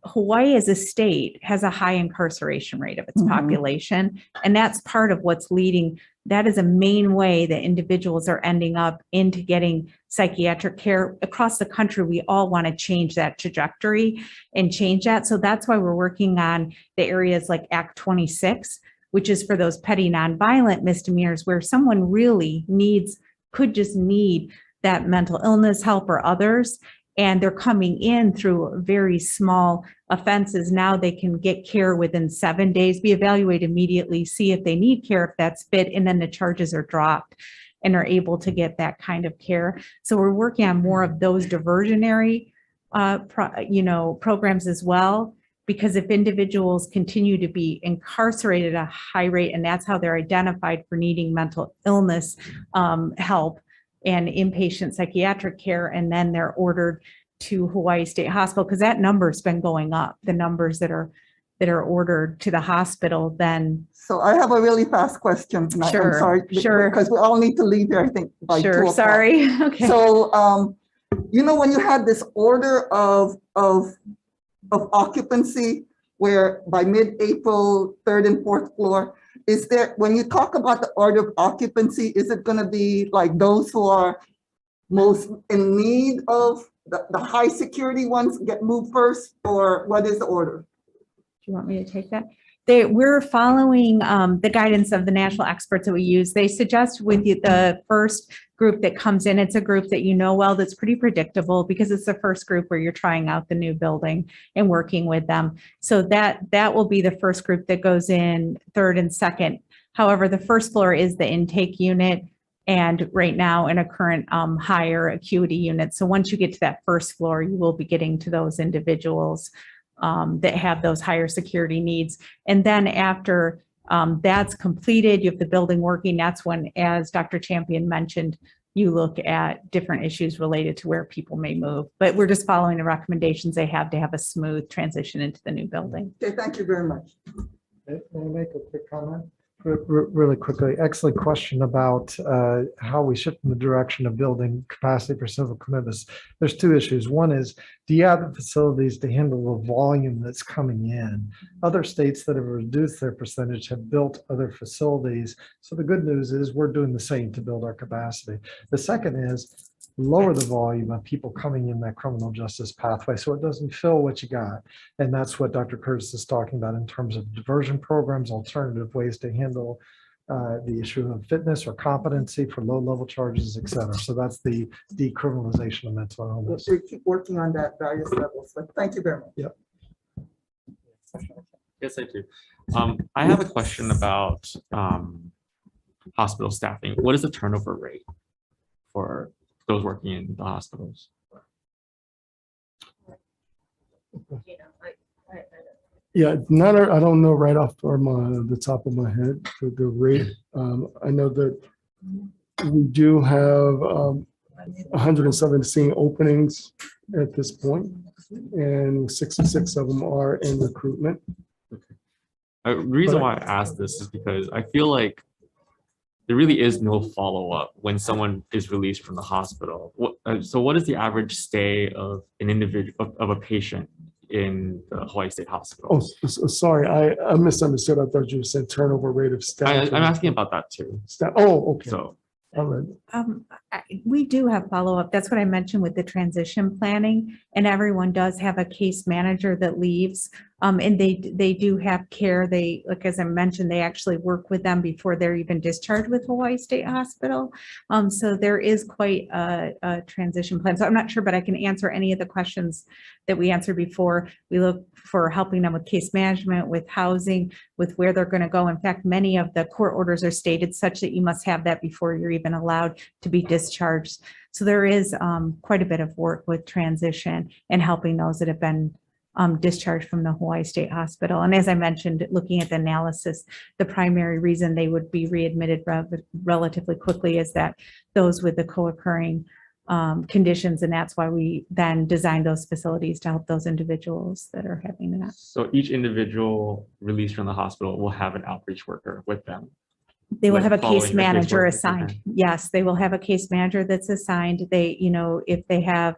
Hawaii as a state has a high incarceration rate of its population. And that's part of what's leading. That is a main way that individuals are ending up into getting psychiatric care across the country. We all want to change that trajectory and change that. So that's why we're working on the areas like Act 26, which is for those petty nonviolent misdemeanors where someone really could just need that mental illness help or others. And they're coming in through very small offenses. Now they can get care within 7 days, be evaluated immediately, see if they need care, if that's fit, and then the charges are dropped and are able to get that kind of care. So we're working on more of those diversionary, programs as well, because if individuals continue to be incarcerated at a high rate, and that's how they're identified for needing mental illness help and inpatient psychiatric care, and then they're ordered to Hawaii State Hospital, because that number's been going up, the numbers that are ordered to the hospital then. So I have a really fast question tonight. Sure, I'm sorry, sure. because we all need to leave here, I think, by 2 Sure, o'clock. sorry. Okay. So, when you had this order of occupancy, where by mid-April, 3rd and 4th floor, is there, when you talk about the order of occupancy, is it going to be like those who are most in need of the high security ones get moved first, or what is the order? Do you want me to take that? We're following the guidance of the national experts that we use. They suggest with the first group that comes in, it's a group that well, that's pretty predictable because it's the first group where you're trying out the new building and working with them. So that will be the first group that goes in 3rd and 2nd. However, the first floor is the intake unit, and right now in a current higher acuity unit. So once you get to that first floor, you will be getting to those individuals that have those higher security needs. And then after that's completed, you have the building working, that's when, as Dr. Champion mentioned, you look at different issues related to where people may move. But we're just following the recommendations they have to have a smooth transition into the new building. Okay, thank you very much. May I make a quick comment? Really quickly, excellent question about how we shift in the direction of building capacity for civil commitments. There's 2 issues. One is, do you have the facilities to handle the volume that's coming in? Other states that have reduced their percentage have built other facilities. So the good news is we're doing the same to build our capacity. The second is lower the volume of people coming in that criminal justice pathway so it doesn't fill what you got. And that's what Dr. Curtis is talking about in terms of diversion programs, alternative ways to handle the issue of fitness or competency for low-level charges, et cetera. So that's the decriminalization of mental illness. We'll keep working on that various levels, but thank you very much. Yes, I do. I have a question about hospital staffing. What is the turnover rate for those working in the hospitals? Yeah, I don't know right off the top of my head the rate. I know that we do have 117 openings at this point, and 66 of them are in recruitment. The reason why I asked this is because I feel like there really is no follow-up when someone is released from the hospital. So what is the average stay of an individual, of a patient in the Hawaii State Hospital? Oh, sorry, I misunderstood. I thought you said turnover rate of staff. I'm asking about that too. Staff. Oh, okay. So All right. We do have follow-up. That's what I mentioned with the transition planning. And everyone does have a case manager that leaves. And they do have care. They, like, as I mentioned, they actually work with them before they're even discharged with Hawaii State Hospital. So there is quite a transition plan. So I'm not sure, but I can answer any of the questions that we answered before. We look for helping them with case management, with housing, with where they're going to go. In fact, many of the court orders are stated such that you must have that before you're even allowed to be discharged. So there is quite a bit of work with transition and helping those that have been discharged from the Hawaii State Hospital. And as I mentioned, looking at the analysis, the primary reason they would be readmitted relatively quickly is that those with the co-occurring conditions. And that's why we then designed those facilities to help those individuals that are having that. So each individual released from the hospital will have an outreach worker with them. They will Like have a following case the manager casework. assigned. Okay. Yes, they will have a case manager that's assigned. They, you know, if they have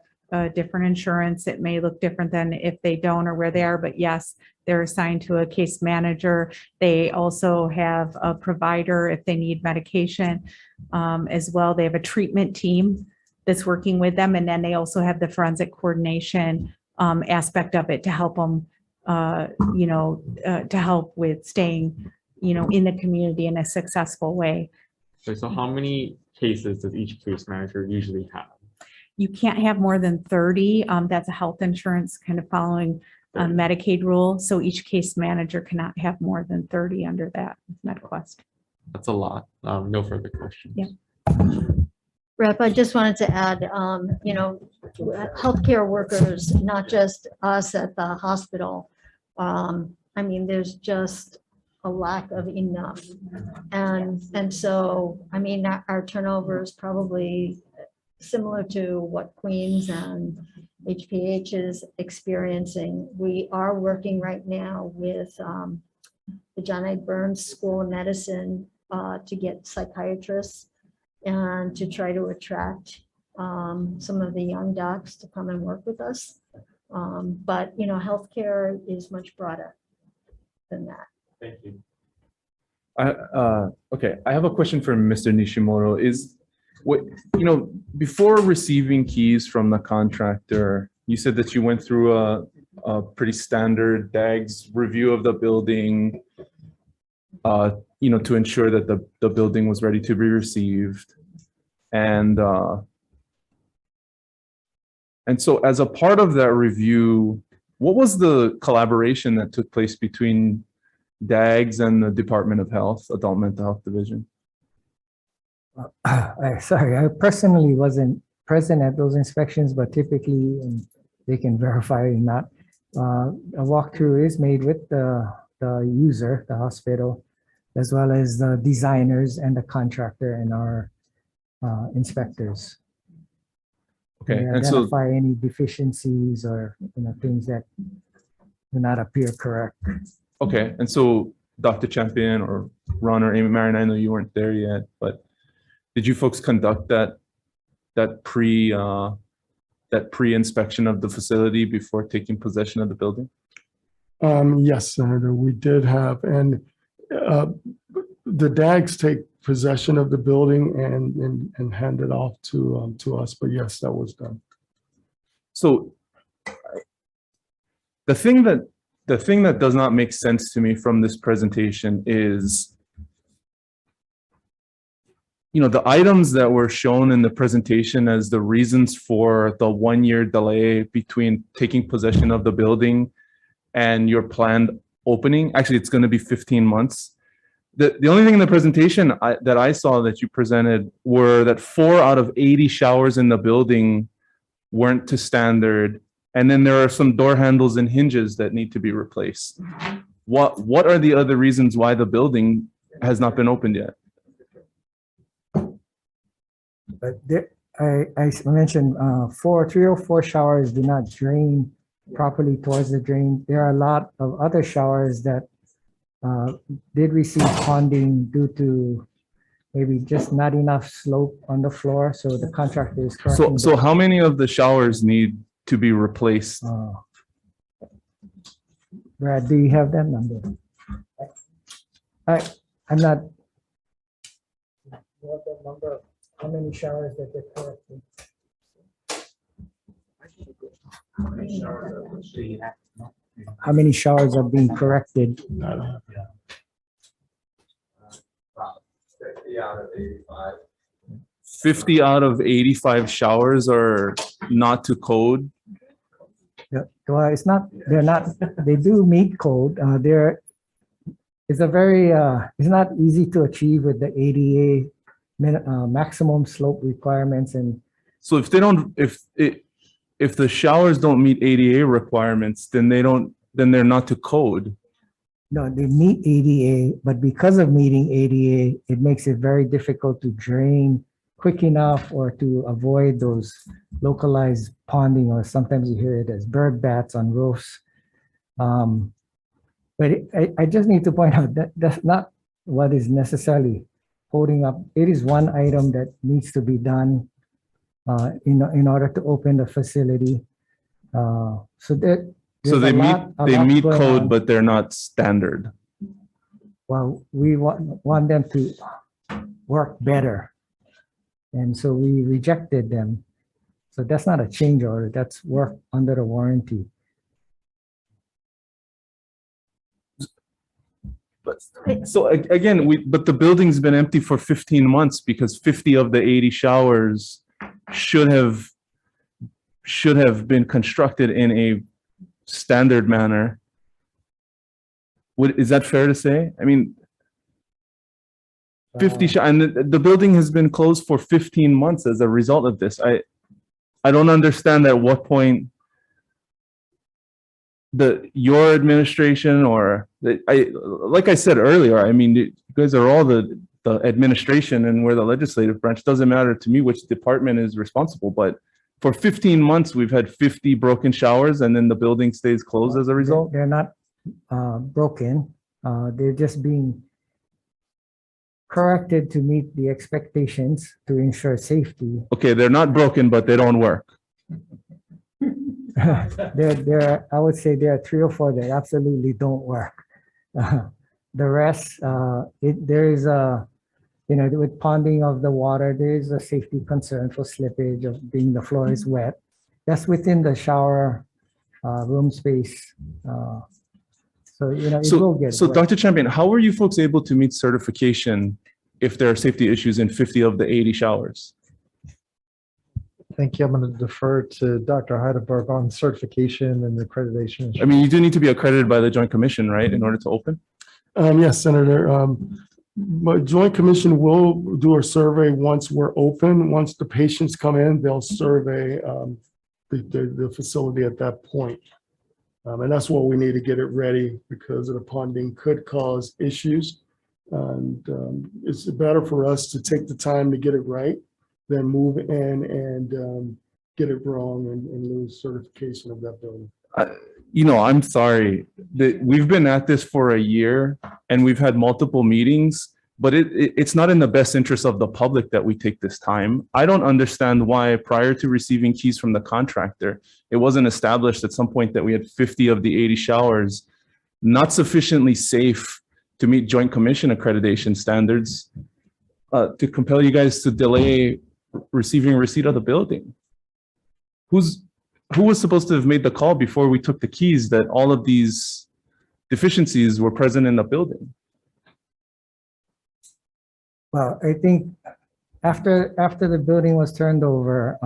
different insurance, it may look different than if they don't or where they are, but yes, they're assigned to a case manager. They also have a provider if they need medication as well. They have a treatment team that's working with them. And then they also have the forensic coordination aspect of it to help them, to help with staying, in the community in a successful way. Okay, so how many cases does each case manager usually have? You can't have more than 30. That's a health insurance kind of following Medicaid rule. So each case manager cannot have more than 30 under that MedQuest. That's a lot. No further questions. Yeah. Rep, I just wanted to add, healthcare workers, not just us at the hospital. There's just a lack of enough. And so, our turnover is probably similar to what Queens and HPH is experiencing. We are working right now with the John A. Burns School of Medicine to get psychiatrists and to try to attract some of the young docs to come and work with us. But healthcare is much broader than that. Thank you. Okay, I have a question for Mr. Nishimoto. Before receiving keys from the contractor, you said that you went through a pretty standard DAGS review of the building, to ensure that the building was ready to be received. And so as a part of that review, what was the collaboration that took place between DAGS and the Department of Health, Adult Mental Health Division? Sorry, I personally wasn't present at those inspections, but typically, and they can verify or not, a walkthrough is made with the user, the hospital, as well as the designers and the contractor and our inspectors. Okay, They and so, identify any deficiencies or things that do not appear correct. okay, and so Dr. Champion or Ron or Amy Marion, I know you weren't there yet, but did you folks conduct that pre-inspection of the facility before taking possession of the building? Yes, Senator, we did have, and the DAGs take possession of the building and hand it off to us. But yes, that was done. So the thing that does not make sense to me from this presentation is the items that were shown in the presentation as the reasons for the 1-year delay between taking possession of the building and your planned opening, actually, it's going to be 15 months. The only thing in the presentation that I saw that you presented were that 4 out of 80 showers in the building weren't to standard. And then there are some door handles and hinges that need to be replaced. What are the other reasons why the building has not been opened yet? But there, I mentioned 3 or 4 showers do not drain properly towards the drain. There are a lot of other showers that did receive ponding due to maybe just not enough slope on the floor. So the contractor is correcting. So how many of the showers need to be replaced? Brad, do you have that number? I'm not. You have that number? How many showers that they're correcting? How many showers are being corrected? 50 out of 85 showers are not to code. Yeah, well, it's not, they're not, they do meet code. It's a very, it's not easy to achieve with the ADA maximum slope requirements. And So if they don't, if the showers don't meet ADA requirements, then they're not to code. no, they meet ADA, but because of meeting ADA, it makes it very difficult to drain quick enough or to avoid those localized ponding, or sometimes you hear it as bird bats on roofs. But I just need to point out that that's not what is necessarily holding up. It is one item that needs to be done in order to open the facility. So They meet going code, on. but they're not standard. Well, we want them to work better. And so we rejected them. So that's not a change order, that's work under the warranty. But so again, but the building's been empty for 15 months because 50 of the 80 showers should have been constructed in a standard manner. Is that fair to say? I mean, 50 and the building has been closed for 15 months as a result of this. I don't understand at what point your administration or like I said earlier, I mean, you guys are all the administration and we're the legislative branch. Doesn't matter to me which department is responsible, but for 15 months, we've had 50 broken showers and then the building stays closed as a result. They're not broken. They're just being corrected to meet the expectations to ensure safety. Okay, they're not broken, but they don't work. I would say there are 3 or 4 that absolutely don't work. The rest, there is a, with ponding of the water, there is a safety concern for slippage of being the floor is wet. That's within the shower room space. So, it will get So wet. Dr. Champion, how were you folks able to meet certification if there are safety issues in 50 of the 80 showers? Thank you. I'm going to defer to Dr. Heidelberg on certification and accreditation. I mean, you do need to be accredited by the Joint Commission, right, in order to open? Yes, Senator. But Joint Commission will do a survey once we're open. Once the patients come in, they'll survey the facility at that point. And that's what we need to get it ready because the ponding could cause issues. And it's better for us to take the time to get it right than move in and get it wrong and lose certification of that building. I'm sorry that we've been at this for a year and we've had multiple meetings, but it's not in the best interest of the public that we take this time. I don't understand why prior to receiving keys from the contractor, it wasn't established at some point that we had 50 of the 80 showers not sufficiently safe to meet Joint Commission accreditation standards to compel you guys to delay receiving receipt of the building. Who was supposed to have made the call before we took the keys that all of these deficiencies were present in the building? Well, I think after the building was turned over,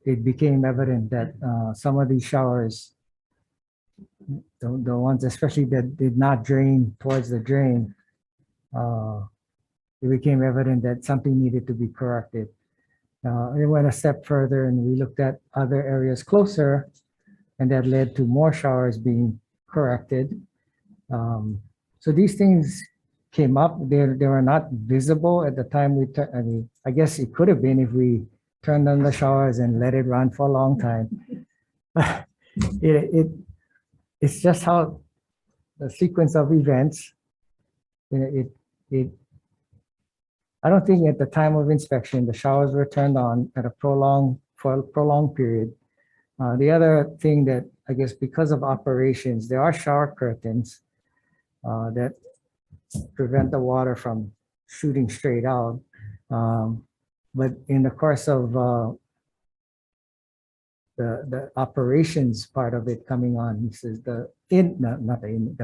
it became evident that some of these showers, the ones especially that did not drain towards the drain, it became evident that something needed to be corrected. It went a step further and we looked at other areas closer, and that led to more showers being corrected. So these things came up. They were not visible at the time I mean, I guess it could have been if we turned on the showers and let it run for a long time. It's just how the sequence of events, I don't think at the time of inspection, the showers were turned on for a prolonged period. The other thing that I guess because of operations, there are shower curtains that prevent the water from shooting straight out. But in the course of the operations part of it coming on, he says the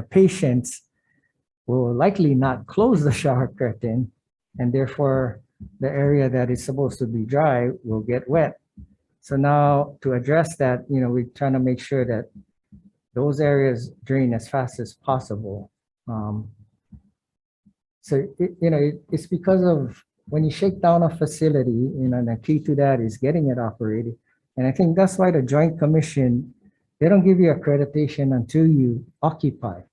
patients will likely not close the shower curtain, and therefore the area that is supposed to be dry will get wet. So now to address that, we're trying to make sure that those areas drain as fast as possible. So, it's because of when you shake down a facility, the key to that is getting it operated. And I think that's why the Joint Commission, they don't give you accreditation until you occupy.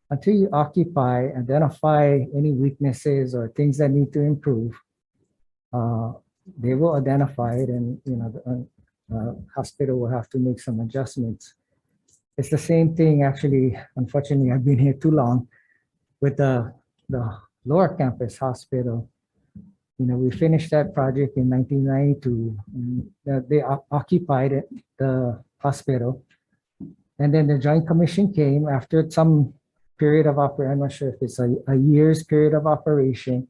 Until you occupy, identify any weaknesses or things that need to improve, they will identify it, and the hospital will have to make some adjustments. It's the same thing, actually. Unfortunately, I've been here too long with the lower campus hospital. We finished that project in 1992. And they occupied the hospital, and then the Joint Commission came after some period of operation. I'm not sure if it's a year's period of operation,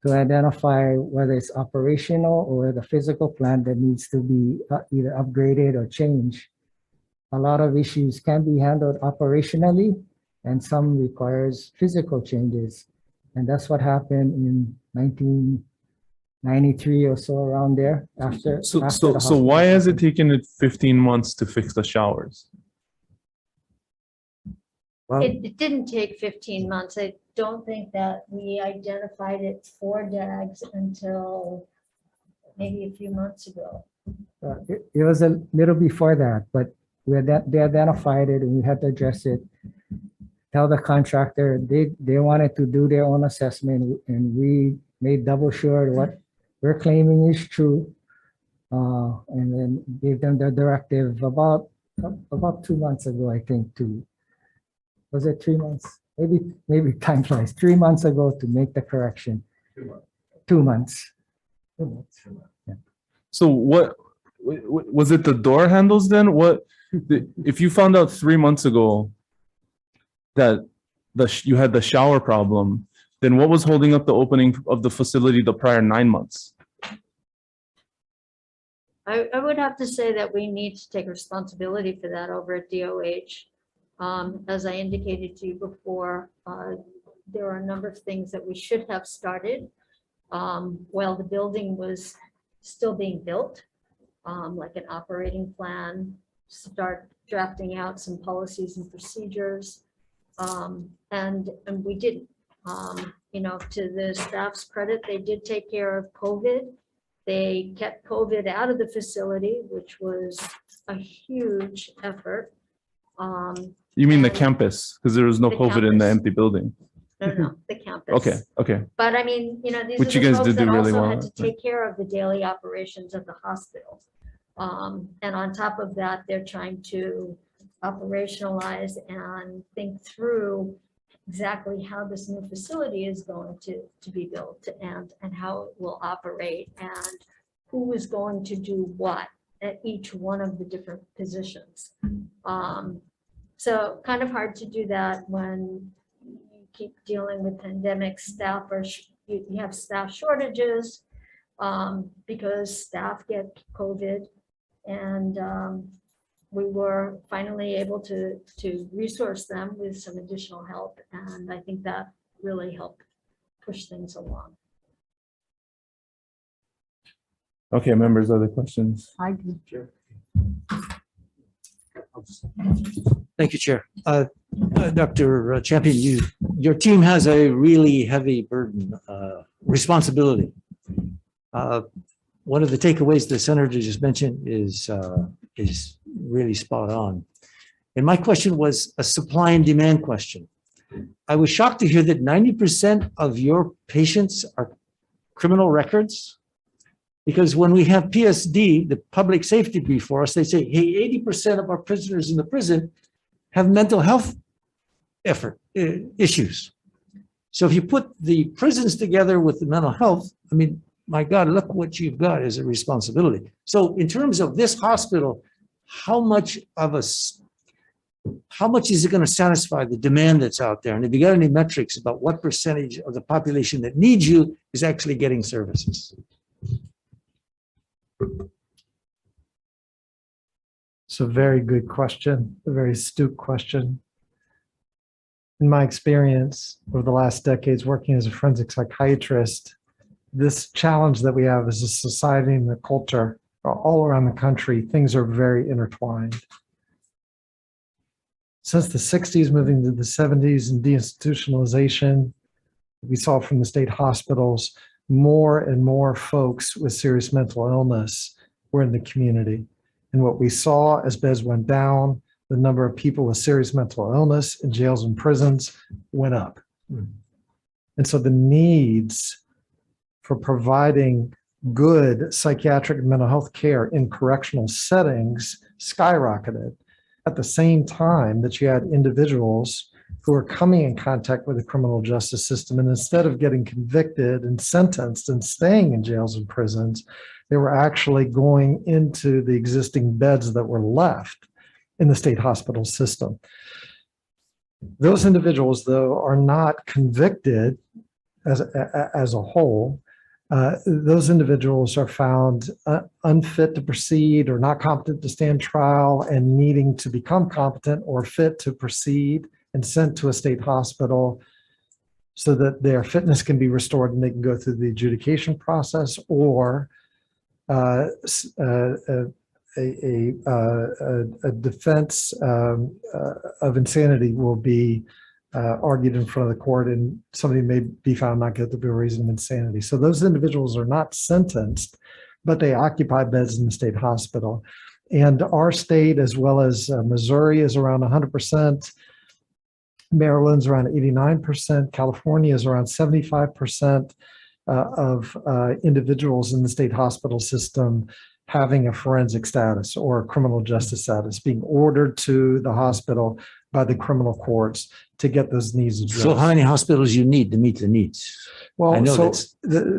to identify whether it's operational or the physical plant that needs to be either upgraded or changed. A lot of issues can be handled operationally, and some requires physical changes. And that's what happened in 1993 or so, around there. So why has it taken it 15 months to fix the showers? Well, It didn't take 15 months. I don't think that we identified it for DAGs until maybe a few months ago. it was a little before that, but they identified it and we had to address it. Tell the contractor they wanted to do their own assessment, and we made double sure what we're claiming is true, and then gave them the directive about 2 months ago, I think. Was it 3 months? Maybe time flies. 3 months ago to make the correction. 2 months. 2 months. Yeah. So what was it? The door handles then? If you found out 3 months ago that you had the shower problem, then what was holding up the opening of the facility the prior 9 months? I would have to say that we need to take responsibility for that over at DOH. As I indicated to you before, there are a number of things that we should have started while the building was still being built, like an operating plan, start drafting out some policies and procedures. And we didn't. To the staff's credit, they did take care of COVID. They kept COVID out of the facility, which was a huge effort. You mean the campus? Because there was no The COVID in the campus. empty building. No, the campus. Okay. But I mean, these Which are you the guys folks did do that really also well had to at. take care of the daily operations of the hospital. And on top of that, they're trying to operationalize and think through exactly how this new facility is going to be built and how it will operate and who is going to do what at each one of the different positions. So kind of hard to do that when you keep dealing with pandemic staff, or you have staff shortages because staff get COVID. And we were finally able to resource them with some additional help. And I think that really helped push things along. Okay, members, other questions? I do. Thank you, Chair. Dr. Champion, your team has a really heavy burden, responsibility. One of the takeaways the Senator just mentioned is really spot on. And my question was a supply and demand question. I was shocked to hear that 90% of your patients are criminal records. Because when we have PSD, the public safety brief for us, they say, hey, 80% of our prisoners in the prison have mental health issues. So if you put the prisons together with the mental health, I mean, my God, look what you've got as a responsibility. So in terms of this hospital, how much is it going to satisfy the demand that's out there? And have you got any metrics about what percentage of the population that needs you is actually getting services? It's a very good question, a very astute question. In my experience over the last decades working as a forensic psychiatrist, this challenge that we have as a society and the culture all around the country, things are very intertwined. Since the 60s, moving to the 70s and deinstitutionalization, we saw from the state hospitals, more and more folks with serious mental illness were in the community. And what we saw as beds went down, the number of people with serious mental illness in jails and prisons went up. And so the needs for providing good psychiatric and mental health care in correctional settings skyrocketed. At the same time that you had individuals who are coming in contact with the criminal justice system, and instead of getting convicted and sentenced and staying in jails and prisons, they were actually going into the existing beds that were left in the state hospital system. Those individuals, though, are not convicted as a whole. Those individuals are found unfit to proceed or not competent to stand trial and needing to become competent or fit to proceed and sent to a state hospital so that their fitness can be restored and they can go through the adjudication process, or a defense of insanity will be argued in front of the court, and somebody may be found not guilty for a reason of insanity. So those individuals are not sentenced, but they occupy beds in the state hospital. And our state, as well as Missouri, is around 100%. Maryland's around 89%. California is around 75% of individuals in the state hospital system having a forensic status or a criminal justice status, being ordered to the hospital by the criminal courts to get those needs addressed. So how many hospitals you need to meet the needs? Well, I know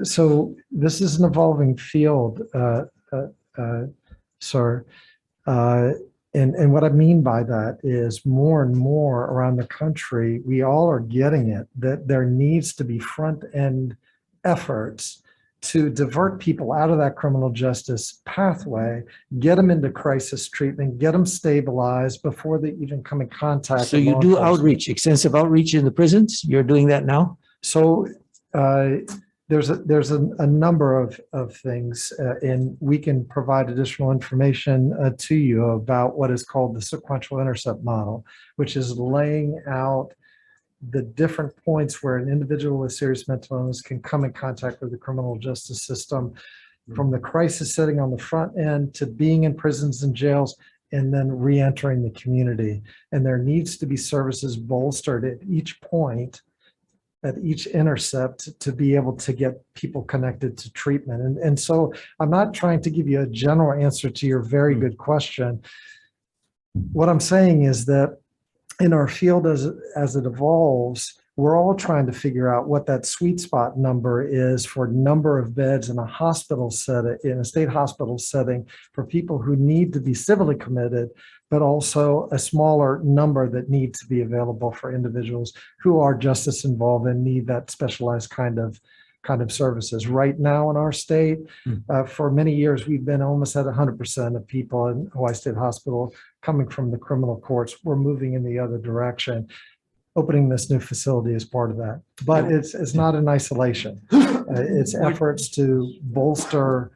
so this is an evolving field, sir. And what I mean by that is more and more around the country, we all are getting it, that there needs to be front-end efforts to divert people out of that criminal justice pathway, get them into crisis treatment, get them stabilized before they even come in contact. So with you law do enforcement. outreach, extensive outreach in the prisons? You're doing that now? So there's a number of things, and we can provide additional information to you about what is called the Sequential Intercept model, which is laying out the different points where an individual with serious mental illness can come in contact with the criminal justice system, from the crisis setting on the front end to being in prisons and jails, and then re-entering the community. And there needs to be services bolstered at each point, at each intercept, to be able to get people connected to treatment. And so I'm not trying to give you a general answer to your very good question. What I'm saying is that in our field, as it evolves, we're all trying to figure out what that sweet spot number is for number of beds in a hospital setting, in a state hospital setting, for people who need to be civilly committed, but also a smaller number that need to be available for individuals who are justice involved and need that specialized kind of services. Right now in our state, for many years, we've been almost at 100% of people in Hawai'i State Hospital coming from the criminal courts. We're moving in the other direction. opening this new facility as part of that. But it's not in isolation. It's efforts to bolster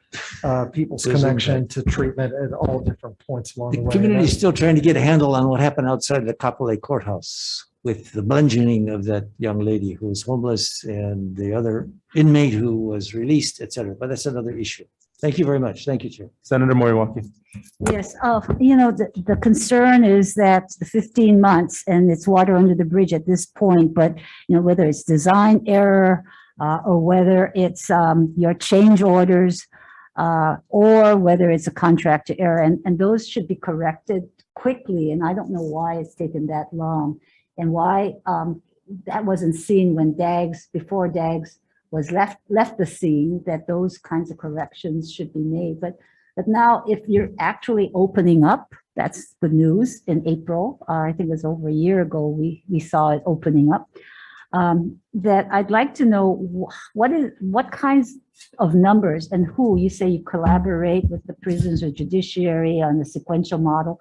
people's connection to treatment at all different points along the The way. community is still trying to get a handle on what happened outside the Kapolei courthouse with the bludgeoning of that young lady who was homeless and the other inmate who was released, et cetera. But that's another issue. Thank you very much. Thank you, Chair. Senator Moriwaki. Yes, the concern is that the 15 months and it's water under the bridge at this point, but whether it's design error or whether it's your change orders or whether it's a contractor error, and those should be corrected quickly. And I don't know why it's taken that long and why that wasn't seen when before DAGS was left the scene, that those kinds of corrections should be made. But now if you're actually opening up, that's the news in April. I think it was over a year ago, we saw it opening up. That I'd like to know what kinds of numbers and who. You say you collaborate with the prisons or judiciary on the sequential model.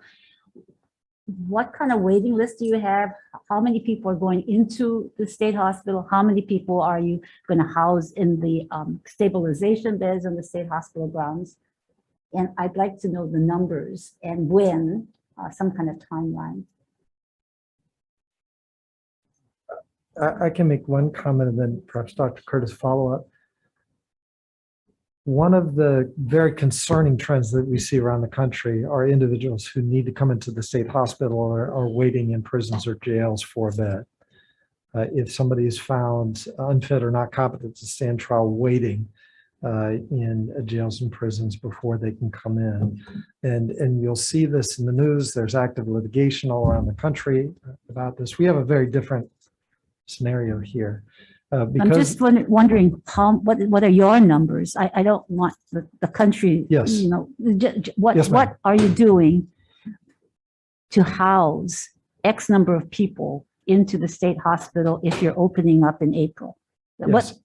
What kind of waiting list do you have? How many people are going into the state hospital? How many people are you going to house in the stabilization beds on the state hospital grounds? And I'd like to know the numbers and when, some kind of timeline. I can make one comment and then perhaps Dr. Curtis follow up. One of the very concerning trends that we see around the country are individuals who need to come into the state hospital or are waiting in prisons or jails for a bed. If somebody is found unfit or not competent to stand trial, waiting in jails and prisons before they can come in. And you'll see this in the news. There's active litigation all around the country about this. We have a very different scenario here. I'm Because just wondering what are your numbers? I don't want the country, Yes. What Yes, ma'am. what are you doing to house X number of people into the state hospital if you're opening up in April? Yes.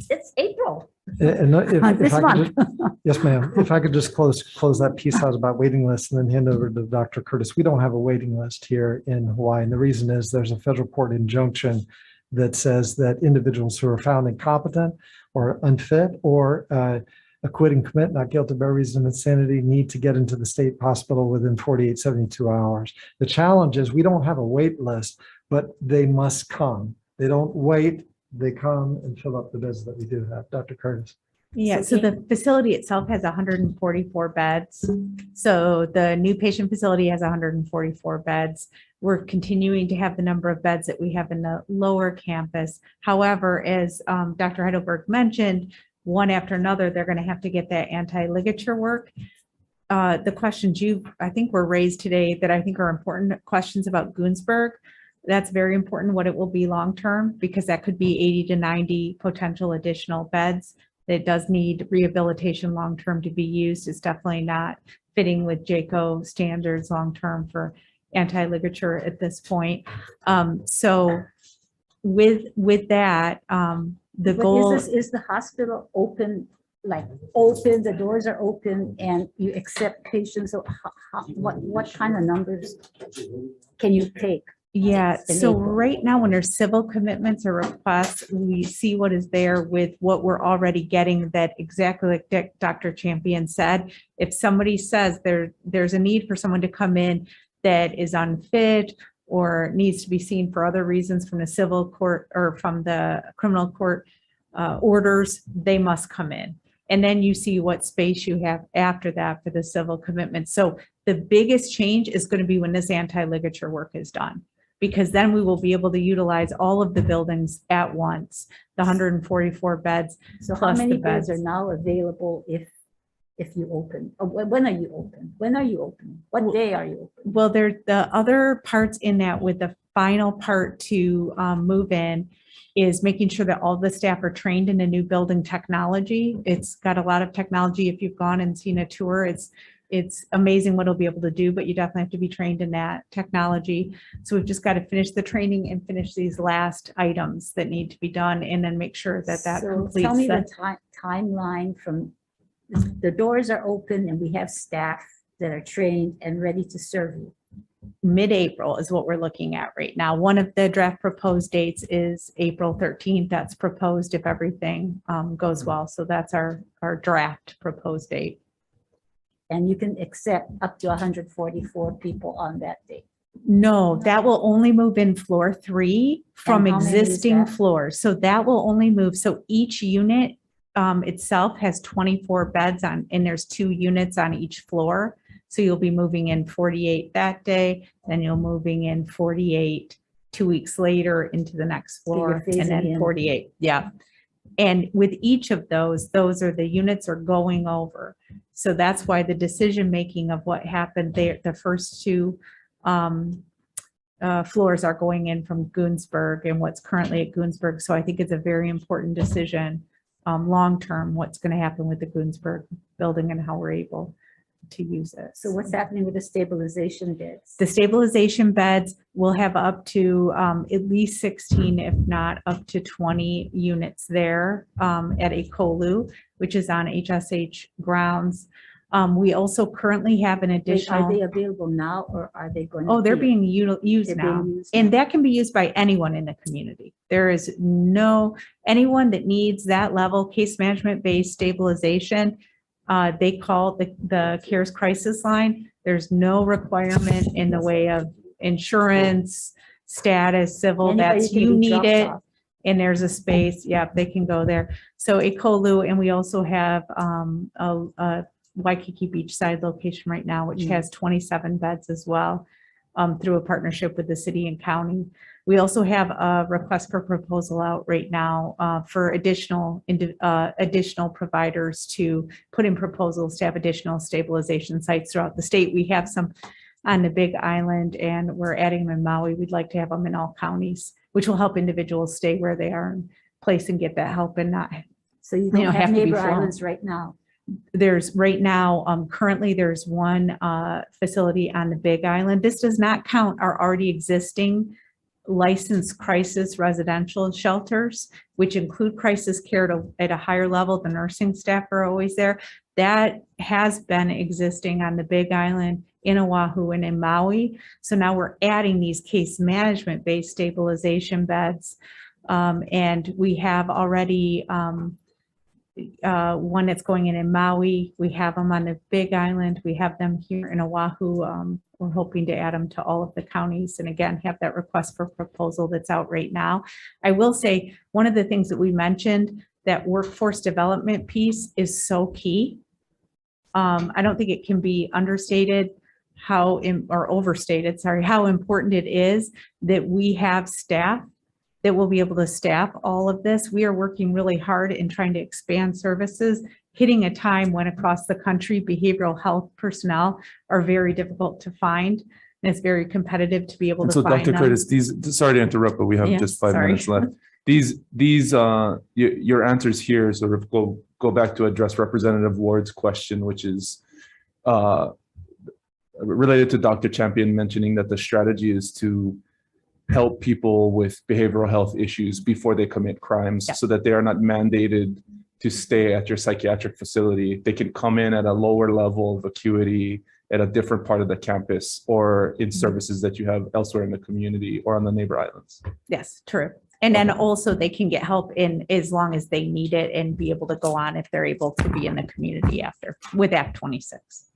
It's April. And if This I could month. yes, ma'am. If I could just close that piece out about waiting lists and then hand over to Dr. Curtis. We don't have a waiting list here in Hawaii. And the reason is there's a federal court injunction that says that individuals who are found incompetent or unfit or acquit and commit not guilty by reason of insanity need to get into the state hospital within 48, 72 hours. The challenge is we don't have a wait list, but they must come. They don't wait. They come and fill up the beds that we do have. Dr. Curtis. Yeah, so the facility itself has 144 beds. So the new patient facility has 144 beds. We're continuing to have the number of beds that we have in the lower campus. However, as Dr. Heidelberg mentioned, one after another, they're going to have to get that anti-ligature work. The questions I think were raised today that I think are important questions about Goonsburg. That's very important what it will be long-term, because that could be 80 to 90 potential additional beds. It does need rehabilitation long-term to be used. It's definitely not fitting with JCAHO standards long-term for anti-ligature at this point. So with that, the goal Is the hospital open, open, the doors are open and you accept patients? So what kind of numbers can you take? Yeah, in so April? right now when there's civil commitments or requests, we see what is there with what we're already getting, that exactly like Dr. Champion said. If somebody says there's a need for someone to come in that is unfit or needs to be seen for other reasons from the civil court or from the criminal court orders, they must come in. And then you see what space you have after that for the civil commitment. So the biggest change is going to be when this anti-ligature work is done, because then we will be able to utilize all of the buildings at once, the 144 beds. So how plus many the beds beds. are now available if you open? When are you open? When are you open? What day are you open? Well, there, the other parts in that with the final part to move in is making sure that all the staff are trained in a new building technology. It's got a lot of technology. If you've gone and seen a tour, it's amazing what it'll be able to do, but you definitely have to be trained in that technology. So we've just got to finish the training and finish these last items that need to be done and then make sure that So completes. tell me the- the timeline from, the doors are open and we have staff that are trained and ready to serve you. mid-April is what we're looking at right now. One of the draft proposed dates is April 13th. That's proposed if everything goes well. So that's our draft proposed date. And you can accept up to 144 people on that day. No, that will only move in floor 3 from And how many is existing that? floors. So that will only move. So each unit itself has 24 beds on, and there's 2 units on each floor. So you'll be moving in 48 that day, then you'll moving in 48 2 weeks later into the next So you're floor, and phasing then in. 48. Yeah. And with each of those are the units are going over. So that's why the decision making of what happened there, the first 2 floors are going in from Goonsburg and what's currently at Goonsburg. So I think it's a very important decision, long-term, what's going to happen with the Goonsburg building and how we're able to use it. So what's happening with the stabilization beds? The stabilization beds will have up to at least 16, if not up to 20 units there at a COLU, which is on HSH grounds. We also currently have an Are additional. they available now or are they going to? Oh, they're being used They're now. being used And now. that can be used by anyone in the community. There is anyone that needs that level case management based stabilization. They call the CARES crisis line. There's no requirement in the way of insurance, status, civil, Anybody that's can you be need dropped it. off. And there's a space, they can go there. So a COLU, and we also have a Waikiki Beachside location right now, which has 27 beds as well, through a partnership with the city and county. We also have a request for proposal out right now for additional providers to put in proposals to have additional stabilization sites throughout the state. We have some on the Big Island and we're adding them in Maui. We'd like to have them in all counties, which will help individuals stay where they are in place and get that help and not. So you you don't know, have have to be neighbor flown. islands right now. There's right now, currently there's one facility on the Big Island. This does not count our already existing licensed crisis residential shelters, which include crisis care at a higher level. The nursing staff are always there. That has been existing on the Big Island, in Oahu, and in Maui. So now we're adding these case management based stabilization beds. And we have already one that's going in Maui. We have them on the Big Island. We have them here in Oahu. We're hoping to add them to all of the counties and again, have that request for proposal that's out right now. I will say, one of the things that we mentioned, that workforce development piece is so key. I don't think it can be understated or overstated, sorry, how important it is that we have staff that will be able to staff all of this. We are working really hard in trying to expand services, hitting a time when across the country, behavioral health personnel are very difficult to find. And it's very competitive to be able And to so find Dr. them. Curtis, sorry to interrupt, but we have Yeah, just 5 sorry. minutes left. Your answers here sort of go back to address Representative Ward's question, which is related to Dr. Champion mentioning that the strategy is to help people with behavioral health issues before they commit crimes, Yeah. so that they are not mandated to stay at your psychiatric facility. They can come in at a lower level of acuity at a different part of the campus or in services that you have elsewhere in the community or on the neighbor islands. Yes, true. And then also they can get help in as long as they need it and be able to go on if they're able to be in the community after with Act 26.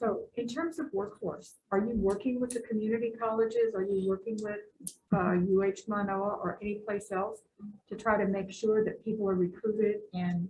So in terms of workforce, are you working with the community colleges? Are you working with UH Manoa or any place else to try to make sure that people are recruited and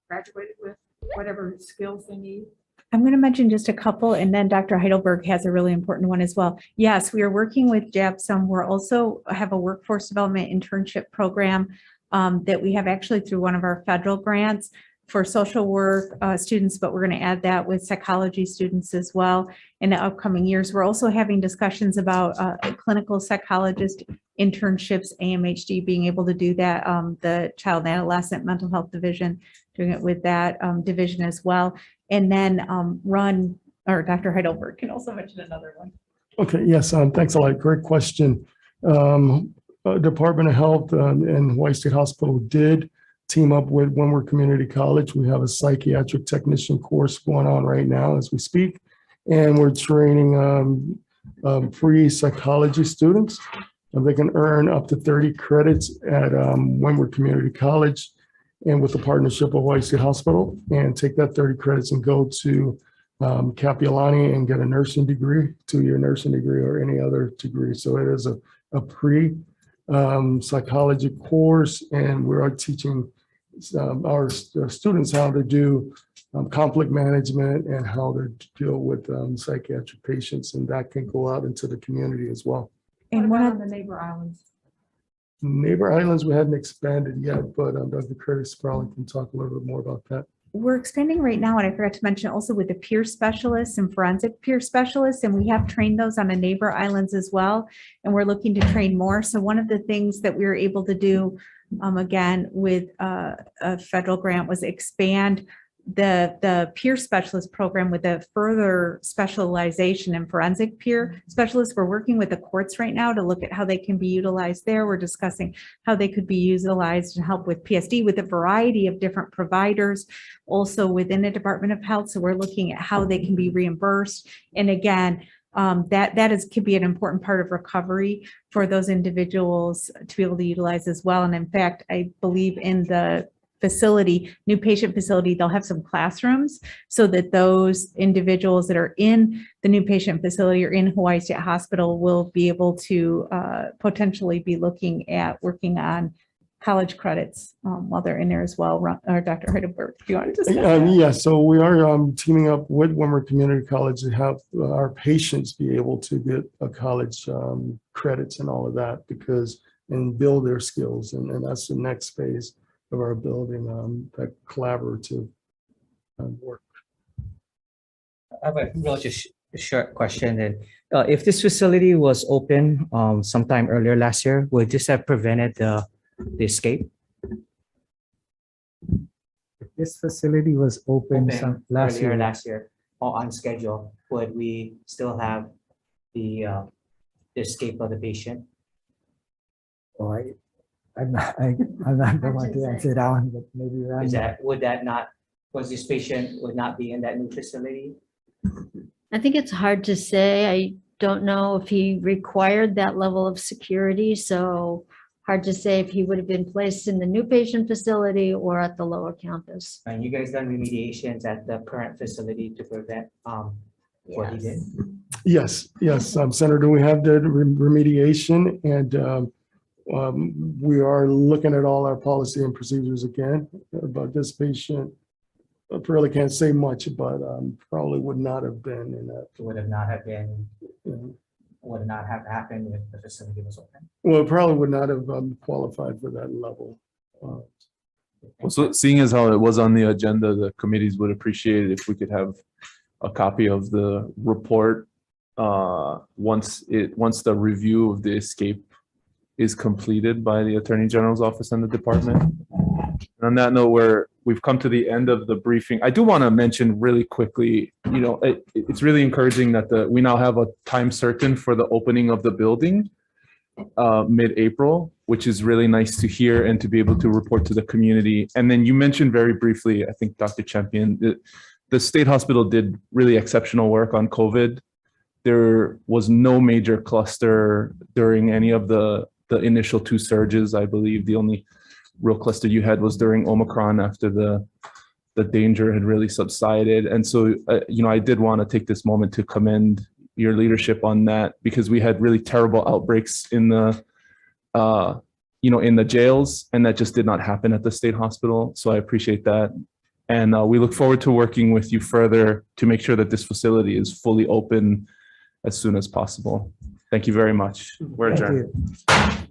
graduated with whatever skills they need? I'm going to mention just a couple, and then Dr. Heidelberg has a really important one as well. Yes, we are working with JAPSOM. We're also have a workforce development internship program that we have actually through one of our federal grants for social work students, but we're going to add that with psychology students as well in the upcoming years. We're also having discussions about clinical psychologist internships, AMHD, being able to do that, the child and adolescent mental health division, doing it with that division as well. And then Dr. Heidelberg can also mention another one. Okay, yes, thanks a lot. Great question. Department of Health and Hawaii State Hospital did team up with Windward Community College. We have a psychiatric technician course going on right now as we speak. And we're training pre-psychology students. They can earn up to 30 credits at Windward Community College and with the partnership of Hawaii State Hospital, and take that 30 credits and go to Kapiolani and get a nursing degree, 2-year nursing degree or any other degree. So it is a pre-psychology course, and we are teaching our students how to do conflict management and how to deal with psychiatric patients, and that can go out into the community as well. And What one about of on the neighbor islands? Neighbor Islands, we hadn't expanded yet, but Dr. Curtis probably can talk a little bit more about that. we're expanding right now, and I forgot to mention also with the peer specialists and forensic peer specialists, and we have trained those on the neighbor islands as well. And we're looking to train more. So one of the things that we were able to do, again, with a federal grant was expand the peer specialist program with a further specialization in forensic peer specialists. We're working with the courts right now to look at how they can be utilized there. We're discussing how they could be utilized to help with PSD with a variety of different providers, also within the Department of Health. So we're looking at how they can be reimbursed. And again, could be an important part of recovery for those individuals to be able to utilize as well. And in fact, I believe in the facility, new patient facility, they'll have some classrooms so that those individuals that are in the new patient facility or in Hawaii State Hospital will be able to potentially be looking at working on college credits while they're in there as well. Or Dr. Heidelberg, do you want to discuss that? Yeah, so we are teaming up with Windward Community College to have our patients be able to get a college credits and all of that and build their skills. And that's the next phase of our building that collaborative work. I have a real just short question. And if this facility was open sometime earlier last year, would this have prevented the escape? This facility was open last Earlier year. last year, or on schedule, would we still have the escape of the patient? Oh, I'm not the one to answer that one, but maybe was this patient would not be in that new facility? I think it's hard to say. I don't know if he required that level of security, so hard to say if he would have been placed in the new patient facility or at the lower campus. And you guys done remediations at the current facility to prevent what he did? Yes, Senator, we have the remediation, and we are looking at all our policy and procedures again about this patient. I really can't say much, but probably would not have been in that. Would not have happened if the facility was open. Well, it probably would not have qualified for that level. So seeing as how it was on the agenda, the committees would appreciate it if we could have a copy of the report once the review of the escape is completed by the Attorney General's office and the department. And on that note, we've come to the end of the briefing. I do want to mention really quickly, it's really encouraging that we now have a time certain for the opening of the building mid-April, which is really nice to hear and to be able to report to the community. And then you mentioned very briefly, I think Dr. Champion, the state hospital did really exceptional work on COVID. There was no major cluster during any of the initial 2 surges. I believe the only real cluster you had was during Omicron after the danger had really subsided. And so, I did want to take this moment to commend your leadership on that, because we had really terrible outbreaks in the jails, and that just did not happen at the state hospital. So I appreciate that. And we look forward to working with you further to make sure that this facility is fully open as soon as possible. Thank you very much. We're Thank adjourned. you.